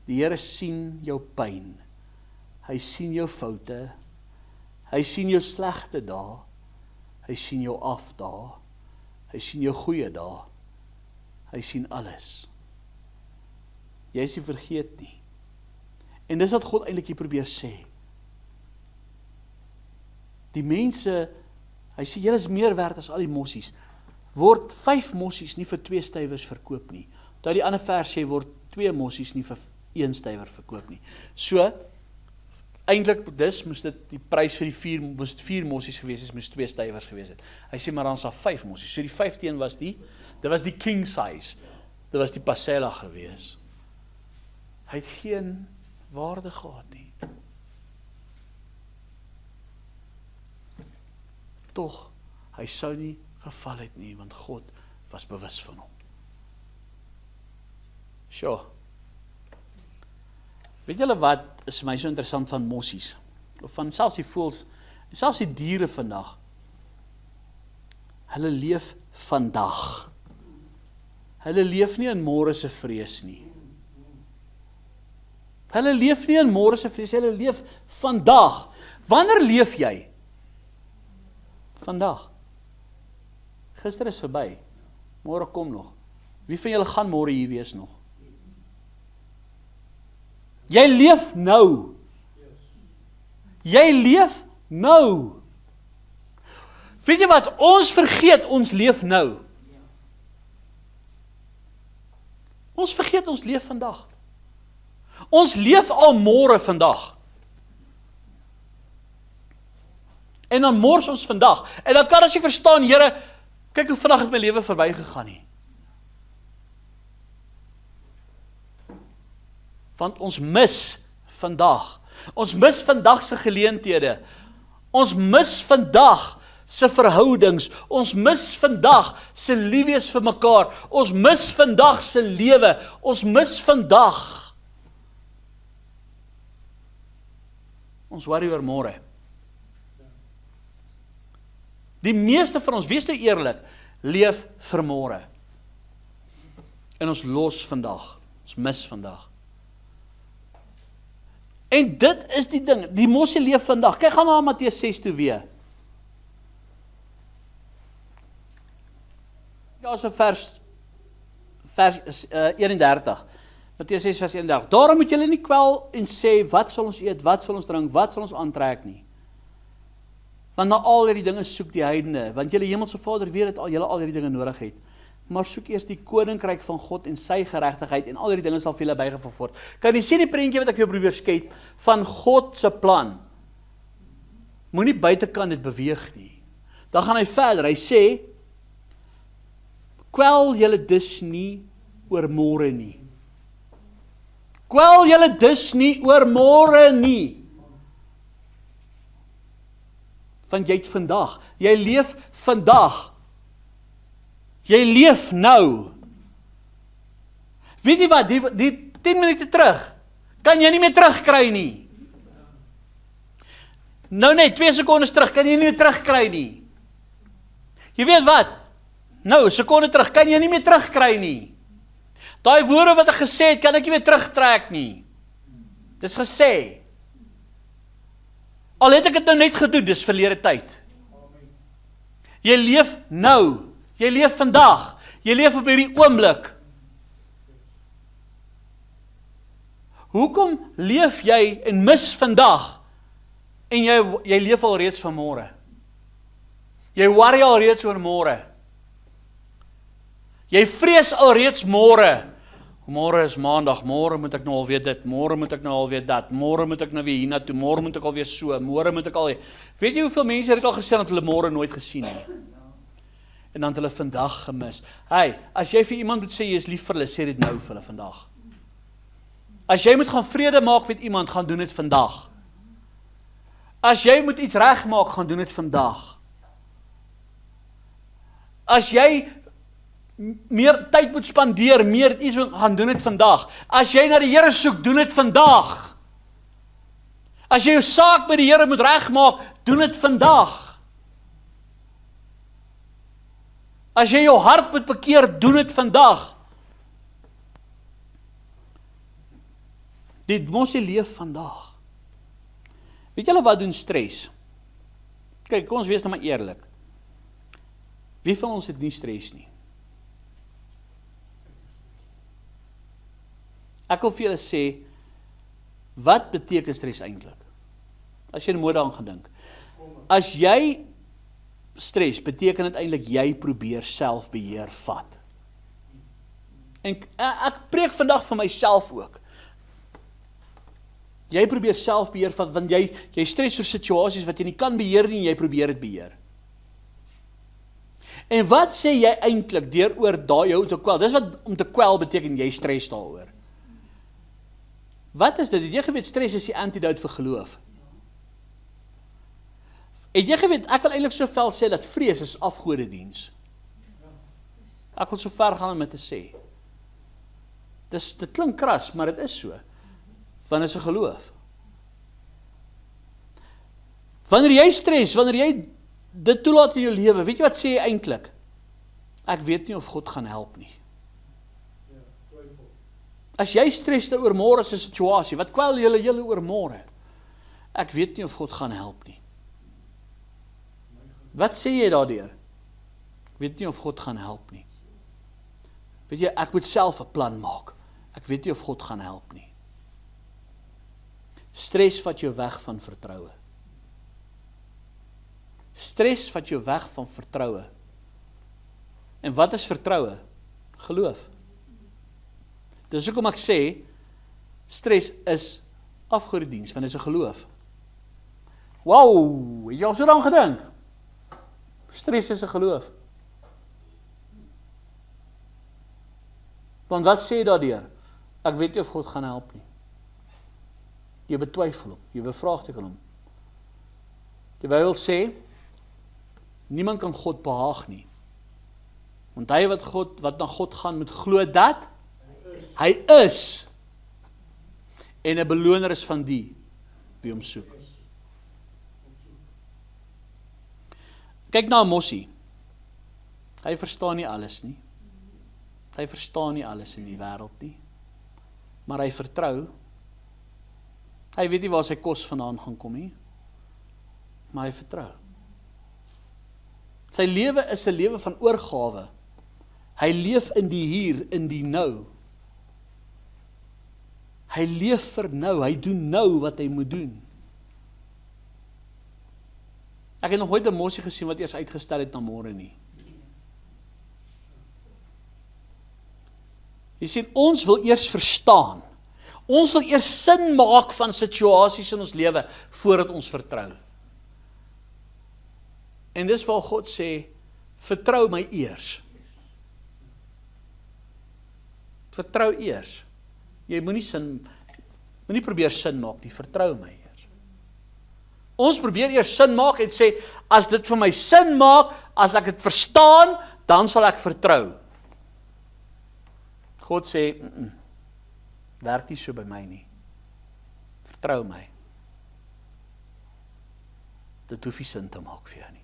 Die Here sien jou pyn. Hy sien jou foute. Hy sien jou slegte dae. Hy sien jou afdae. Hy sien jou goeie dae. Hy sien alles. Jy is nie vergeet nie. En dis wat God eintlik hier probeer sê. Die mense, hy sê, julle is meer werd as al die mossies. Word 5 mossies nie vir 2 stywers verkoop nie. Terwyl die ander vers sê, word 2 mossies nie vir 1 stywer verkoop nie. So, eintlik moes dit die prys vir die 4 mossies gewees het, moes 2 stywers gewees het. Hy sê, maar dan is daar 5 mossies. So die 5 was dit was die king size. Dit was die Pasela gewees. Hy het geen waarde gehad nie. Tog, hy sou nie geval het nie, want God was bewus van hom. Sjoe. Weet julle wat is my so interessant van mossies? Of van selfs die voëls, en selfs die diere vandag. Hulle leef vandag. Hulle leef nie in môre se vrees nie. Hulle leef nie in môre se vrees, hulle leef vandag. Wanneer leef jy? Vandag. Gister is verby. Môre kom nog. Wie van julle gaan môre hier wees nog? Jy leef nou. Jy leef nou. Weet jy wat? Ons vergeet ons leef nou. Ons vergeet ons leef vandag. Ons leef al môre vandag. En dan mors ons vandag. En dan kan as jy verstaan, Here, kyk hoe vinnig het my lewe verby gegaan nie. Want ons mis vandag. Ons mis vandag se geleenthede. Ons mis vandag se verhoudings. Ons mis vandag se lief wees vir mekaar. Ons mis vandag se lewe. Ons mis vandag. Ons worry oor môre. Die meeste van ons, wees nou eerlik, leef vir môre. En ons los vandag. Ons mis vandag. En dit is die ding, die mossie leef vandag. Kyk, gaan na Matteus 6 toe weer. Daar is 'n vers 31. Matteus 6 vers 31. Daarom moet julle nie kwel en sê, wat sal ons eet, wat sal ons drink, wat sal ons aantrek nie. Want na al hierdie dinge soek die heidene, want julle hemelse Vader weet dat julle al hierdie dinge nodig het. Maar soek eers die koninkryk van God en sy geregtigheid en al hierdie dinge sal vir julle bygevoeg word. Kan jy sien die prentjie wat ek vir jou probeer skep van God se plan? Moenie buitekant dit beweeg nie. Dan gaan hy verder. Hy sê, kwel julle dus nie oor môre nie. Kwel julle dus nie oor môre nie. Want jy het vandag. Jy leef vandag. Jy leef nou. Weet jy wat, die 10 minute terug, kan jy nie meer terugkry nie. Nou net, 2 sekondes terug, kan jy nie meer terugkry nie. Jy weet wat, nou, sekonde terug, kan jy nie meer terugkry nie. Daai woorde wat ek gesê het, kan ek nie meer terugtrek nie. Dis gesê. Al het ek dit nou net gedoen, dis verlede tyd. Jy leef nou. Jy leef vandag. Jy leef op hierdie oomblik. Hoekom leef jy en mis vandag en jy leef al reeds van môre? Jy worry al reeds oor môre. Jy vrees al reeds môre. Môre is maandag, môre moet ek nou al weet dit, môre moet ek nou al weet dat, môre moet ek nou weer hiernatoe, môre moet ek al weer so, môre moet ek al weer. Weet jy hoeveel mense het al gesê dat hulle môre nooit gesien het? En dan het hulle vandag gemis. Hey, as jy vir iemand moet sê jy is lief vir hulle, sê dit nou vir hulle vandag. As jy moet gaan vrede maak met iemand, gaan doen dit vandag. As jy moet iets regmaak, gaan doen dit vandag. As jy meer tyd moet spandeer, meer iets gaan doen dit vandag. As jy na die Here soek, doen dit vandag. As jy jou saak by die Here moet regmaak, doen dit vandag. As jy jou hart moet bekeer, doen dit vandag. Die mossie leef vandag. Weet julle wat doen stres? Kyk, kom ons wees nou maar eerlik. Wie van ons het nie stres nie? Ek wil vir julle sê, wat beteken stres eintlik? As jy mooi daaraan gedink. As jy stres, beteken dit eintlik jy probeer selfbeheer vat. En ek preek vandag vir myself ook. Jy probeer selfbeheer vat, want jy stres oor situasies wat jy nie kan beheer nie, en jy probeer dit beheer. En wat sê jy eintlik deur oor daai jou te kwel? Dis wat om te kwel beteken, jy stres daaroor. Wat is dit? Het jy geweet stres is die antidote vir geloof? Het jy geweet, ek wil eintlik so fel sê dat vrees is afgodediens. Ek wil so ver gaan om dit te sê. Dit klink kras, maar dit is so. Want dit is 'n geloof. Wanneer jy stres, wanneer jy dit toelaat in jou lewe, weet jy wat sê jy eintlik? Ek weet nie of God gaan help nie. As jy stres oor môre se situasie, wat kwel julle oor môre? Ek weet nie of God gaan help nie. Wat sê jy daardeur? Ek weet nie of God gaan help nie. Weet jy, ek moet self 'n plan maak. Ek weet nie of God gaan help nie. Stres vat jou weg van vertroue. Stres vat jou weg van vertroue. En wat is vertroue? Geloof. Dis hoekom ek sê, stres is afgodediens, want dit is 'n geloof. Wow, het jy al so daaraan gedink? Stres is 'n geloof. Want wat sê jy daardeur? Ek weet nie of God gaan help nie. Jy betwyfel hom, jy bevraagteken hom. Die Bybel sê, niemand kan God behaag nie. Want hy wat na God gaan moet glo dat hy is en 'n beloner is van die wie hom soek. Kyk na 'n mossie. Hy verstaan nie alles nie. Hy verstaan nie alles in die wêreld nie. Maar hy vertrou. Hy weet nie waar sy kos vandaan gaan kom nie. Maar hy vertrou. Sy lewe is 'n lewe van oorgawe. Hy leef in die hier, in die nou. Hy leef vir nou, hy doen nou wat hy moet doen. Ek het nog nooit 'n mossie gesien wat eers uitgestel het na môre nie. Jy sien, ons wil eers verstaan. Ons wil eers sin maak van situasies in ons lewe voordat ons vertrou. En dis waar God sê, vertrou my eers. Vertrou eers. Jy moenie probeer sin maak nie, vertrou my eers. Ons probeer eers sin maak en sê, as dit vir my sin maak, as ek dit verstaan, dan sal ek vertrou. God sê, werk nie so by my nie. Vertrou my. Dit hoef nie sin te maak vir jou nie.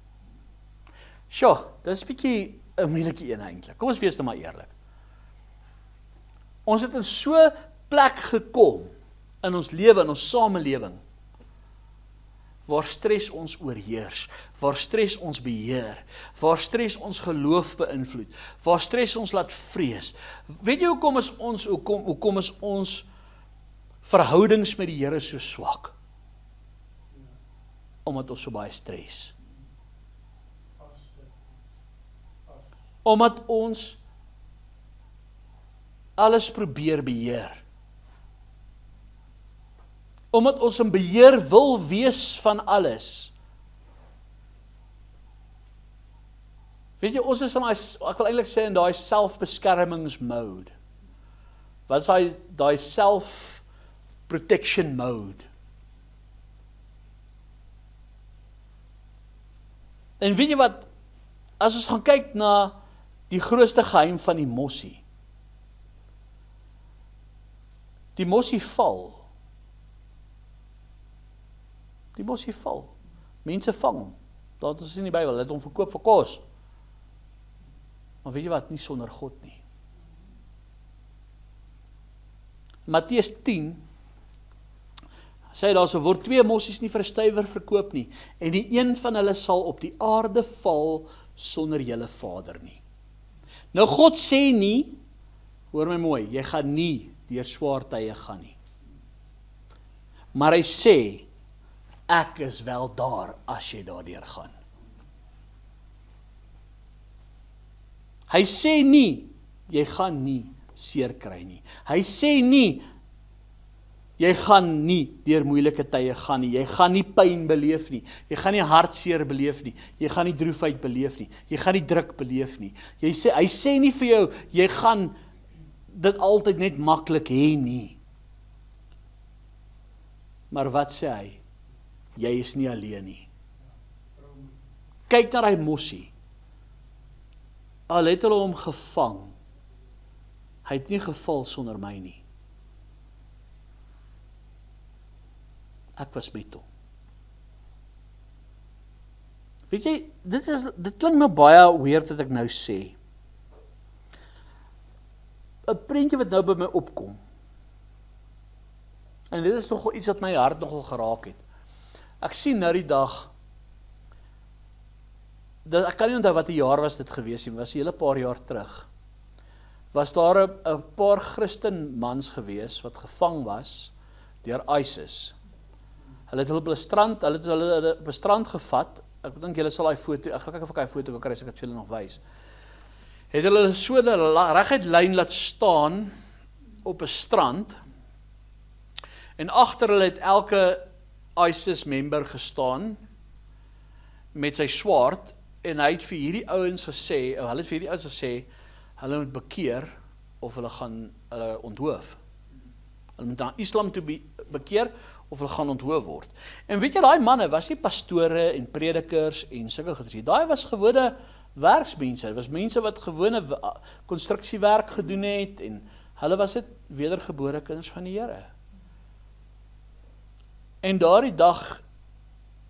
Sjoe, dit is 'n bietjie 'n moeilike een eintlik. Kom ons wees nou maar eerlik. Ons het in so plek gekom in ons lewe, in ons samelewing, waar stres ons oorheers, waar stres ons beheer, waar stres ons geloof beïnvloed, waar stres ons laat vrees. Weet jy hoekom is ons verhoudings met die Here so swak? Omdat ons so baie stres. Omdat ons alles probeer beheer. Omdat ons in beheer wil wees van alles. Weet jy, ons is in ek wil eintlik sê in daai selfbeskermingsmode. Wat is daai self-protection mode? En weet jy wat, as ons gaan kyk na die grootste geheim van die mossie. Die mossie val. Die mossie val. Mense vang hom. Dat is in die Bybel, hulle het hom verkoop vir kos. Maar weet jy wat, nie sonder God nie. Matteus 10 sê daar word 2 mossies nie vir 'n stywer verkoop nie, en die een van hulle sal op die aarde val sonder julle Vader nie. Nou God sê nie, hoor my mooi, jy gaan nie deur swaar tye gaan nie. Maar hy sê, ek is wel daar as jy daardeur gaan. Hy sê nie, jy gaan nie seer kry nie. Hy sê nie, Jy gaan nie deur moeilike tye gaan nie. Jy gaan nie pyn beleef nie. Jy gaan nie hartseer beleef nie. Jy gaan nie droefheid beleef nie. Jy gaan nie druk beleef nie. Hy sê nie vir jou, jy gaan dit altyd net maklik hê nie. Maar wat sê hy? Jy is nie alleen nie. Kyk na die mossie. Al het hulle hom gevang, hy het nie geval sonder my nie. Ek was met hom. Weet jy, dit klink my baie weird wat ek nou sê. 'n prentjie wat nou by my opkom. En dit is nogal iets wat my hart nogal geraak het. Ek sien nou die dag, ek kan nie onthou wat die jaar was dit gewees nie, was 'n hele paar jaar terug. Was daar 'n paar Christen mans gewees wat gevang was deur ISIS. Hulle het hulle op 'n strand gevat. Ek dink julle sal daai foto, ek gaan kyk of ek daai foto kan kry, as ek dit vir julle nog wys. Het hulle so 'n reguit lyn laat staan op 'n strand. En agter hulle het elke ISIS member gestaan met sy swaard, en hy het vir hierdie ouens gesê, hulle moet bekeer of hulle gaan hulle onthoof. Hulle moet na Islam toe bekeer of hulle gaan onthoof word. En weet jy, daai manne was nie pastore en predikers en sulke goeders nie. Daai was gewone werksmense. Dit was mense wat gewone konstruksiewerk gedoen het, en hulle was dit wedergebore kinders van die Here. En daardie dag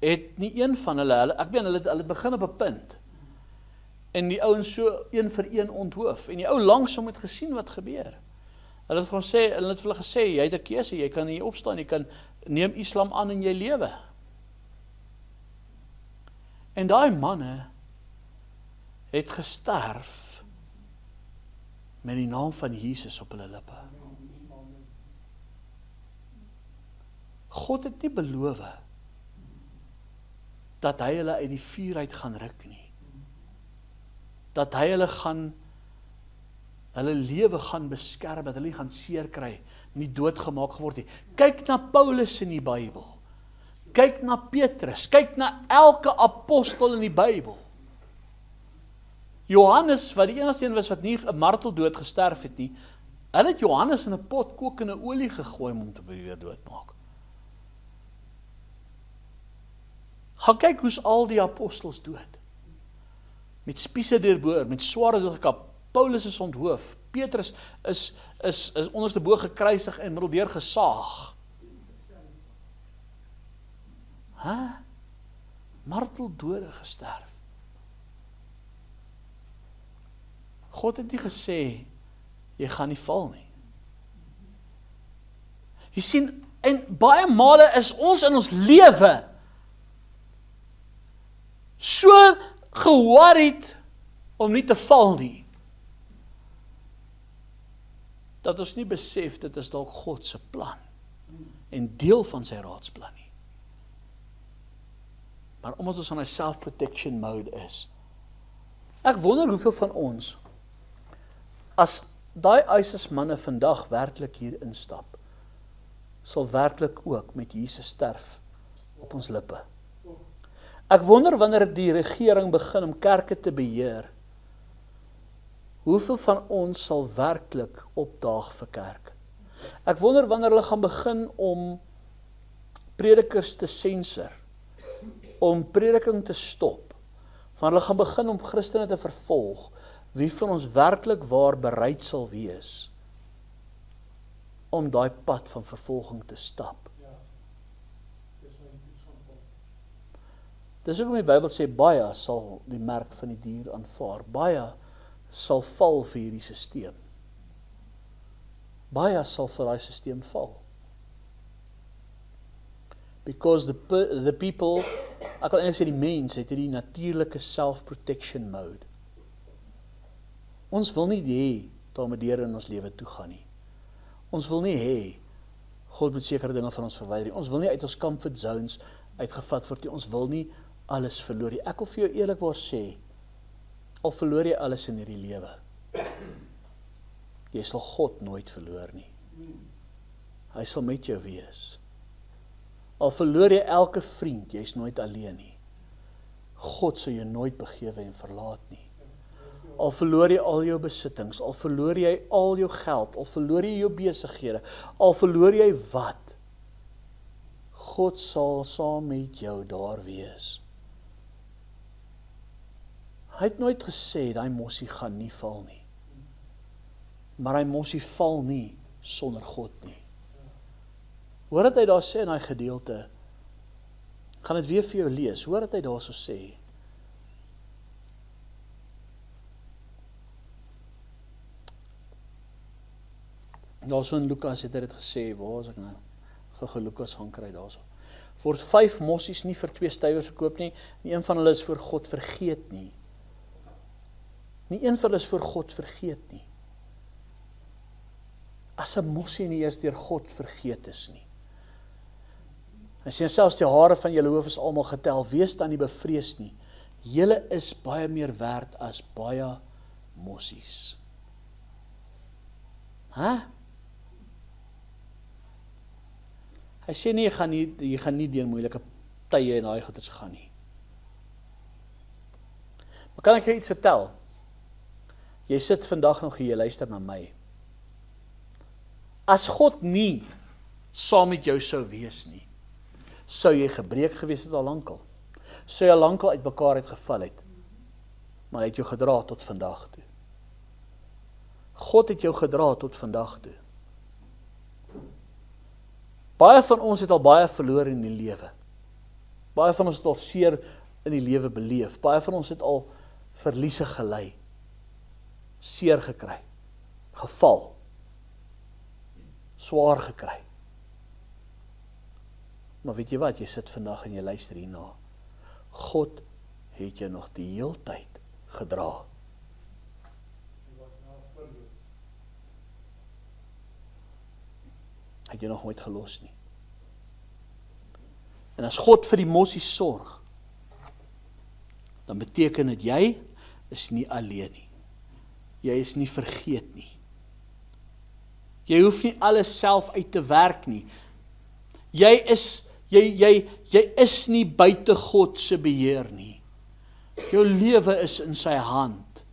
het nie een van hulle het begin op 'n punt. En die ouens so een vir een onthoof. En die ou langsom het gesien wat gebeur. Hulle het vir hulle gesê, jy het 'n keuse, jy kan hier opstaan, jy kan neem Islam aan in jou lewe. En daai manne het gesterf met die naam van Jesus op hulle lippe. God het nie beloof dat hy hulle uit die vuur uit gaan ruk nie. Dat hy hulle lewe gaan beskerm, dat hulle nie gaan seer kry, nie doodgemaak geword nie. Kyk na Paulus in die Bybel. Kyk na Petrus, kyk na elke apostel in die Bybel. Johannes, wat die enigste een was wat nie 'n marteldood gesterf het nie, hulle het Johannes in 'n pot kokende olie gegooi om hom te probeer doodmaak. Gaan kyk hoe's al die apostels dood. Met spiese deurboor, met swaarde doodgekap. Paulus is onthoof. Petrus is onderstebo gekruisig en middeldeur gesaag. Marteldode gesterf. God het nie gesê, jy gaan nie val nie. Jy sien, en baie male is ons in ons lewe so ge-worried om nie te val nie, dat ons nie besef, dit is dalk God se plan, en deel van sy raadsplan nie. Maar omdat ons in 'n self-protection mode is, ek wonder hoeveel van ons, as daai ISIS manne vandag werklik hier instap, sal werklik ook met Jesus sterf op ons lippe. Ek wonder wanneer die regering begin om kerke te beheer, hoeveel van ons sal werklik opdaag vir kerk? Ek wonder wanneer hulle gaan begin om predikers te sensor, om prediking te stop, wanneer hulle gaan begin om Christene te vervolg, wie van ons werklik waar bereid sal wees om daai pad van vervolging te stap? Dis hoekom die Bybel sê, baie sal die merk van die dier aanvaar, baie sal val vir hierdie sisteem. Baie sal vir daai sisteem val. Because the people, ek kan eintlik sê die mens het hierdie natuurlike self-protection mode. Ons wil nie hê dat met Here in ons lewe toe gaan nie. Ons wil nie hê God moet sekere dinge van ons verwyder nie. Ons wil nie uit ons comfort zones uitgevat word nie. Ons wil nie alles verloor nie. Ek wil vir jou eerlikwaar sê, al verloor jy alles in hierdie lewe, jy sal God nooit verloor nie. Hy sal met jou wees. Al verloor jy elke vriend, jy is nooit alleen nie. God sal jou nooit begewe en verlaat nie. Al verloor jy al jou besittings, al verloor jy al jou geld, al verloor jy jou besighede, al verloor jy wat, God sal saam met jou daar wees. Hy het nooit gesê, daai mossie gaan nie val nie. Maar hy mossie val nie sonder God nie. Hoor dat hy daar sê in daai gedeelte, gaan dit weer vir jou lees, hoor dat hy daar so sê, daar so in Lukas het hy dit gesê, waar is ek nou? Gou Lukas gaan kry daar so. Word 5 mossies nie vir 2 stywers verkoop nie, nie een van hulle is voor God vergeet nie. Nie een van hulle is voor God vergeet nie. As 'n mossie nie eers deur God vergeet is nie. Hy sê selfs die hare van julle hoof is almal getel, wees dan nie bevrees nie. Julle is baie meer werd as baie mossies. Hy sê nie, jy gaan nie deur moeilike tye en daai goeters gaan nie. Maar kan ek jou iets vertel? Jy sit vandag nog hier, jy luister na my. As God nie saam met jou sou wees nie, sou jy gebreek gewees het al lankal. Sou jy al lankal uit mekaar uitgeval het. Maar hy het jou gedra tot vandag toe. God het jou gedra tot vandag toe. Baie van ons het al baie verloor in die lewe. Baie van ons het al seer in die lewe beleef. Baie van ons het al verliese gelei. Seer gekry. Geval. Swaar gekry. Maar weet jy wat, jy sit vandag en jy luister hierna. God het jou nog die hele tyd gedra. Hy het jou nog nooit gelos nie. En as God vir die mossies sorg, dan beteken dit jy is nie alleen nie. Jy is nie vergeet nie. Jy hoef nie alles self uit te werk nie. Jy is nie buite God se beheer nie. Jou lewe is in sy hand.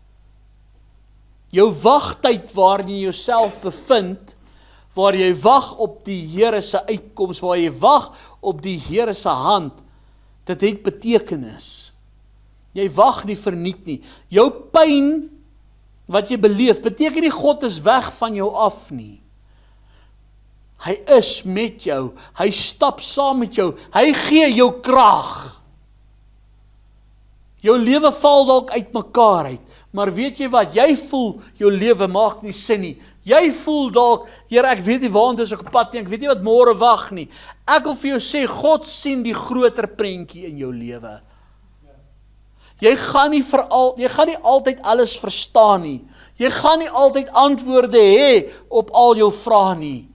Jou wagtyd waarin jy jouself bevind, waar jy wag op die Here se uitkoms, waar jy wag op die Here se hand, dit het betekenis. Jy wag nie verniet nie. Jou pyn wat jy beleef, beteken nie God is weg van jou af nie. Hy is met jou, hy stap saam met jou, hy gee jou krag. Jou lewe val dalk uit mekaar uit, maar weet jy wat, jy voel, jou lewe maak nie sin nie. Jy voel dalk, Here, ek weet nie waant is ek op pad nie, ek weet nie wat môre wag nie. Ek wil vir jou sê, God sien die groter prentjie in jou lewe. Jy gaan nie altyd alles verstaan nie. Jy gaan nie altyd antwoorde hê op al jou vrae nie.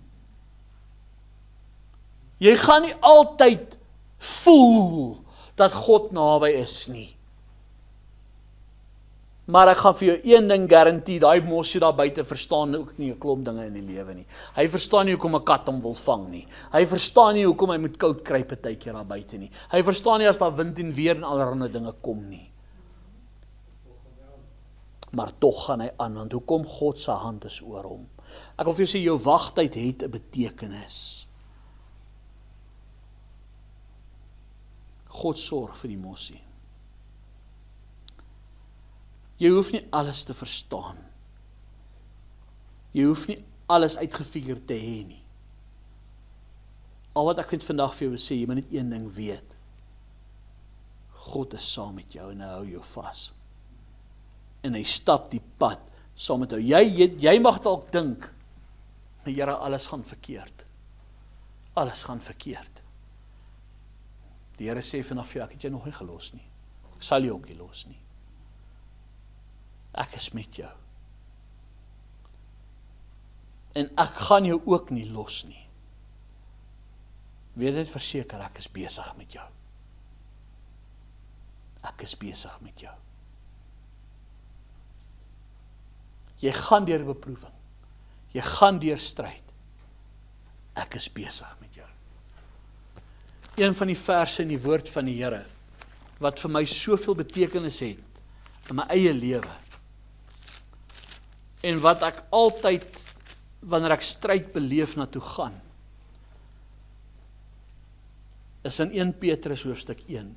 Jy gaan nie altyd voel dat God naby is nie. Maar ek gaan vir jou een ding garantie, daai mossie daar buite verstaan ook nie 'n klomp dinge in die lewe nie. Hy verstaan nie hoekom 'n kat hom wil vang nie. Hy verstaan nie hoekom hy moet koud kry partykeer daar buite nie. Hy verstaan nie as daar wind en weer en allerlei dinge kom nie. Maar tog gaan hy aan, want hoekom? God se hand is oor hom. Ek wil vir jou sê, jou wagtyd het 'n betekenis. God sorg vir die mossie. Jy hoef nie alles te verstaan. Jy hoef nie alles uitgefigure te hê nie. Al wat ek net vandag vir jou wil sê, jy moet net een ding weet. God is saam met jou en hy hou jou vas. En hy stap die pad saam met jou. Jy mag dalk dink, Here, alles gaan verkeerd. Alles gaan verkeerd. Die Here sê vanaf jou, ek het jou nog nie gelos nie. Ek sal jou ook nie los nie. Ek is met jou. En ek gaan jou ook nie los nie. Weet dit verseker, ek is besig met jou. Ek is besig met jou. Jy gaan deur beproewing. Jy gaan deur stryd. ek is besig met jou. Een van die verse in die woord van die Here, wat vir my soveel betekenis het, in my eie lewe, en wat ek altyd, wanneer ek stryd beleef na toe gaan, is in 1 Petrus hoofstuk 1.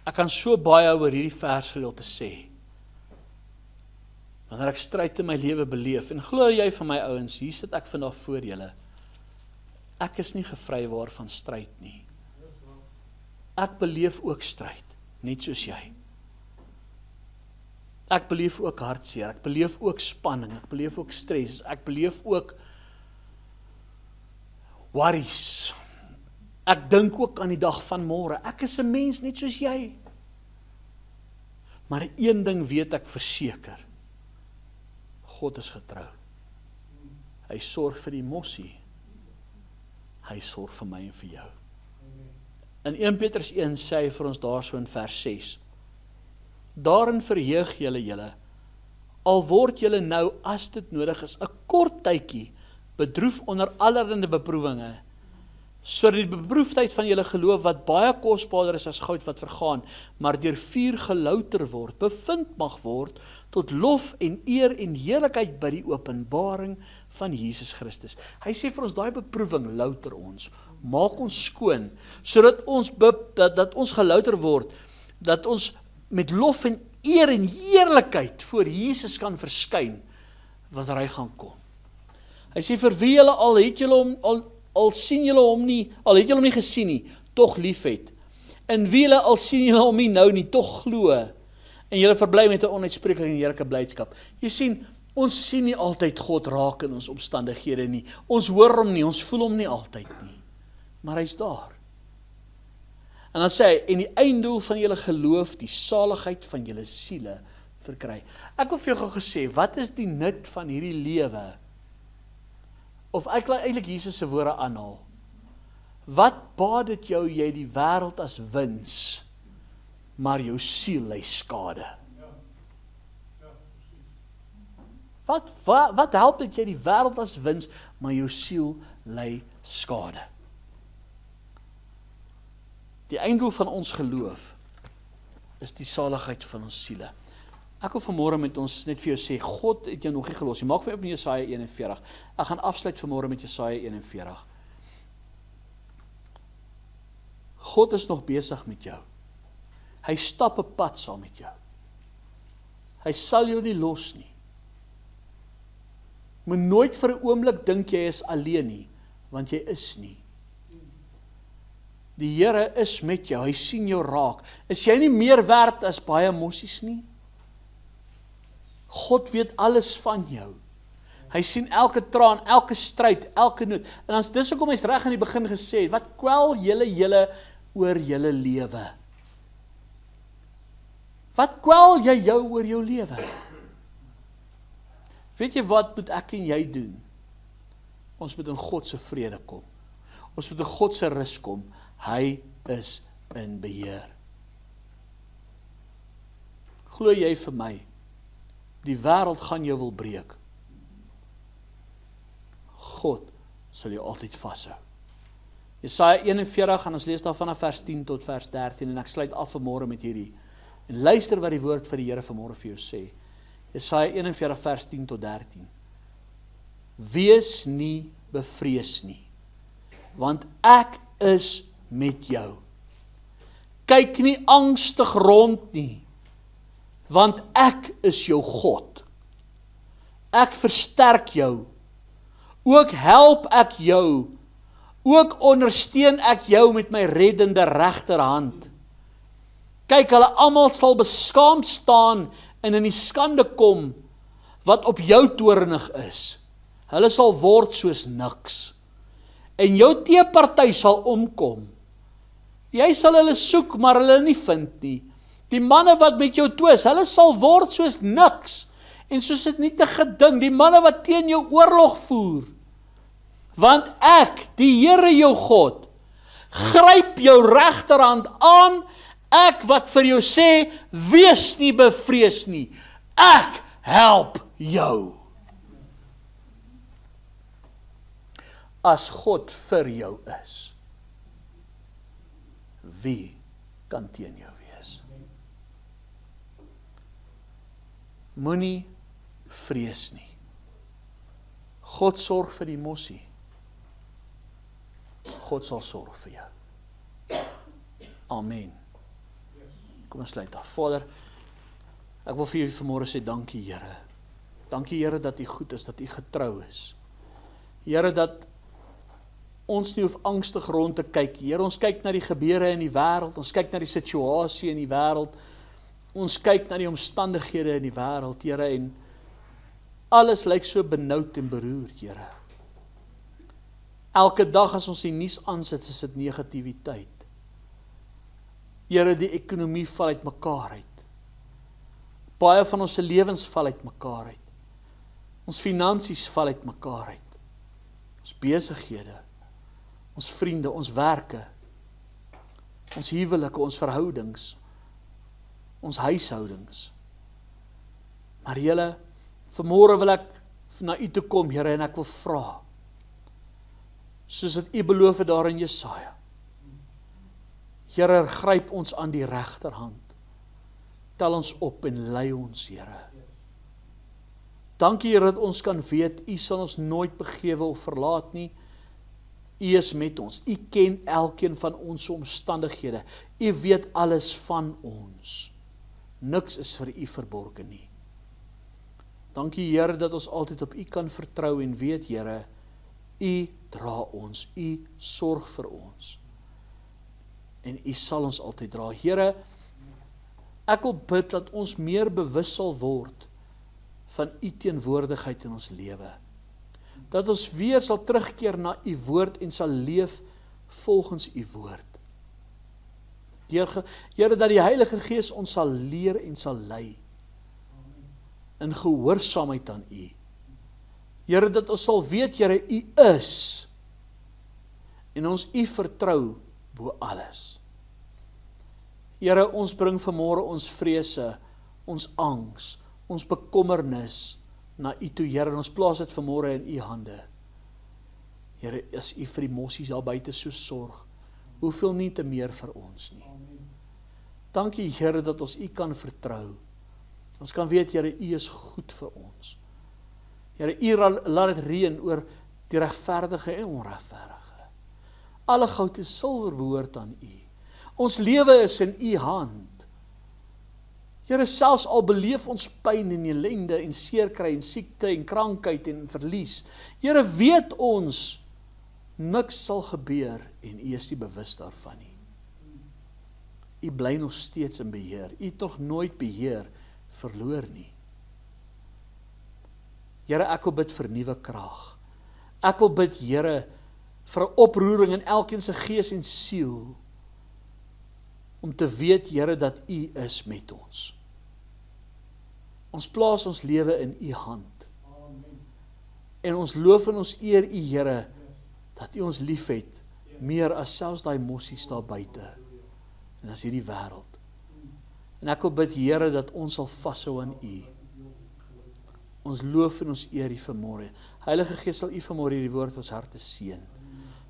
Ek kan so baie oor hierdie versgedeelte sê, wanneer ek stryd in my lewe beleef, en glo jy van my ouens, hier sit ek vandag voor julle, ek is nie gevrywaar van stryd nie. Ek beleef ook stryd, net soos jy. Ek beleef ook hartseer, ek beleef ook spanning, ek beleef ook stres, ek beleef ook worries. Ek dink ook aan die dag van môre. Ek is 'n mens net soos jy. Maar een ding weet ek verseker. God is getrou. Hy sorg vir die mossie. Hy sorg vir my en vir jou. In 1 Petrus 1 sê hy vir ons daarso in vers 6. Daarin verheug julle, al word julle nou, as dit nodig is, 'n kort tydjie bedroef onder allerlei beproewinge, sodat die beproefdheid van julle geloof, wat baie kosbaarder is as goud wat vergaan, maar deur vuur gelouter word, bevind mag word, tot lof en eer en heerlikheid by die openbaring van Jesus Christus. Hy sê vir ons, daai beproewing louter ons, maak ons skoon, sodat ons dat ons gelouter word, dat ons met lof en eer en heerlikheid voor Jesus kan verskyn, wanneer hy gaan kom. Hy sê, vir wie julle al het julle hom, al sien julle hom nie, al het julle hom nie gesien nie, tog lief het. En wie julle al sien julle hom nie nou nie, tog glo. En julle verbly met 'n onuitspreeklike en heerlike blydskap. Jy sien, ons sien nie altyd God raak in ons omstandighede nie. Ons hoor hom nie, ons voel hom nie altyd nie. Maar hy's daar. En dan sê hy, en die einddoel van julle geloof, die saligheid van julle siele verkry. Ek wil vir jou gou gesê, wat is die nut van hierdie lewe? Of ek laat eintlik Jesus se woorde aanhaal. Wat baat dit jou, jy die wêreld as wins, maar jou siel ly skade? Wat help dit jy die wêreld as wins, maar jou siel ly skade? Die einddoel van ons geloof is die saligheid van ons siele. Ek wil vanmôre met ons net vir jou sê, God het jou nog nie gelos nie. Maak vir my op in Jesaja 41. Ek gaan afsluit vanmôre met Jesaja 41. God is nog besig met jou. Hy stap 'n pad saam met jou. Hy sal jou nie los nie. Moet nooit vir 'n oomblik dink jy is alleen nie, want jy is nie. Die Here is met jou, hy sien jou raak. Is jy nie meer werd as baie mossies nie? God weet alles van jou. Hy sien elke traan, elke stryd, elke nood. En dan dis hoekom hy's reg aan die begin gesê het, wat kwel julle oor julle lewe? Wat kwel jy jou oor jou lewe? Weet jy wat moet ek en jy doen? Ons moet in God se vrede kom. Ons moet in God se rus kom. Hy is in beheer. Glo jy vir my, die wêreld gaan jou wil breek. God sal jou altyd vashou. Jesaja 41, en ons lees daar vanaf vers 10 tot vers 13, en ek sluit af vanmôre met hierdie. En luister wat die woord van die Here vanmôre vir jou sê. Jesaja 41 vers 10 tot 13. Wees nie bevrees nie, want ek is met jou. Kyk nie angstig rond nie, want ek is jou God. Ek versterk jou, ook help ek jou, ook ondersteun ek jou met my reddende regterhand. Kyk, hulle almal sal beskaamd staan en in die skande kom, wat op jou toornig is. Hulle sal word soos niks. En jou teeparty sal omkom. Jy sal hulle soek, maar hulle nie vind nie. Die manne wat met jou twis, hulle sal word soos niks. En soos dit nietige ding, die manne wat teen jou oorlog voer. Want ek, die Here jou God, gryp jou regterhand aan, ek wat vir jou sê, wees nie bevrees nie. Ek help jou. As God vir jou is, wie kan teen jou wees? Moenie vrees nie. God sorg vir die mossie. God sal sorg vir jou. Amen. Kom ons sluit af. Vader, ek wil vir u vanmôre sê dankie Here. Dankie Here dat u goed is, dat u getrou is. Here, dat ons nie hoef angstig rond te kyk. Here, ons kyk na die gebeure in die wêreld, ons kyk na die situasie in die wêreld, ons kyk na die omstandighede in die wêreld, Here, en alles lyk so benoud en beroerd, Here. Elke dag as ons die nuus aansit, is dit negativiteit. Here, die ekonomie val uit mekaar uit. Baie van ons lewens val uit mekaar uit. Ons finansies val uit mekaar uit. Ons besighede, ons vriende, ons werke, ons huwelike, ons verhoudings, ons huishoudings. Maar Here, vanmôre wil ek na u toe kom, Here, en ek wil vra, soos wat u beloof het daar in Jesaja. Here, gryp ons aan die regterhand. Tel ons op en lei ons, Here. Dankie, Here, dat ons kan weet, u sal ons nooit begewe of verlaat nie. U is met ons. U ken elkeen van ons omstandighede. U weet alles van ons. Niks is vir u verborge nie. Dankie, Here, dat ons altyd op u kan vertrou en weet, Here, u dra ons, u sorg vir ons. En u sal ons altyd dra. Here, ek wil bid dat ons meer bewus sal word van u teenwoordigheid in ons lewe. Dat ons weer sal terugkeer na u woord en sal leef volgens u woord. Here, dat die Heilige Gees ons sal leer en sal lei in gehoorsaamheid aan u. Here, dat ons sal weet, Here, u is en ons u vertrou bo alles. Here, ons bring vanmôre ons vrese, ons angs, ons bekommernis na u toe, Here, en ons plaas dit vanmôre in u hande. Here, as u vir die mossies daar buite so sorg, hoeveel nie te meer vir ons nie. Dankie, Here, dat ons u kan vertrou. Ons kan weet, Here, u is goed vir ons. Here, u laat dit reën oor die regverdige en onregverdige. Alle goud en silwer behoort aan u. Ons lewe is in u hand. Here, selfs al beleef ons pyn en ellende en seerkry en siekte en krankheid en verlies. Here, weet ons, niks sal gebeur en u is nie bewus daarvan nie. U bly nog steeds in beheer. U het nog nooit beheer verloor nie. Here, ek wil bid vir nuwe krag. Ek wil bid, Here, vir 'n oproering in elkeen se gees en siel, om te weet, Here, dat u is met ons. Ons plaas ons lewe in u hand. En ons loof en ons eer u, Here, dat u ons liefhet, meer as selfs daai mossies daar buite, en as hierdie wêreld. En ek wil bid, Here, dat ons sal vashou aan u. Ons loof en ons eer u vanmôre. Heilige Gees, sal u vanmôre hierdie woord ons harte seën.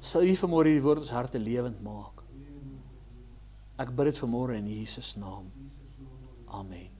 Sal u vanmôre hierdie woord ons harte lewend maak. Ek bid dit vanmôre in Jesus naam. Amen.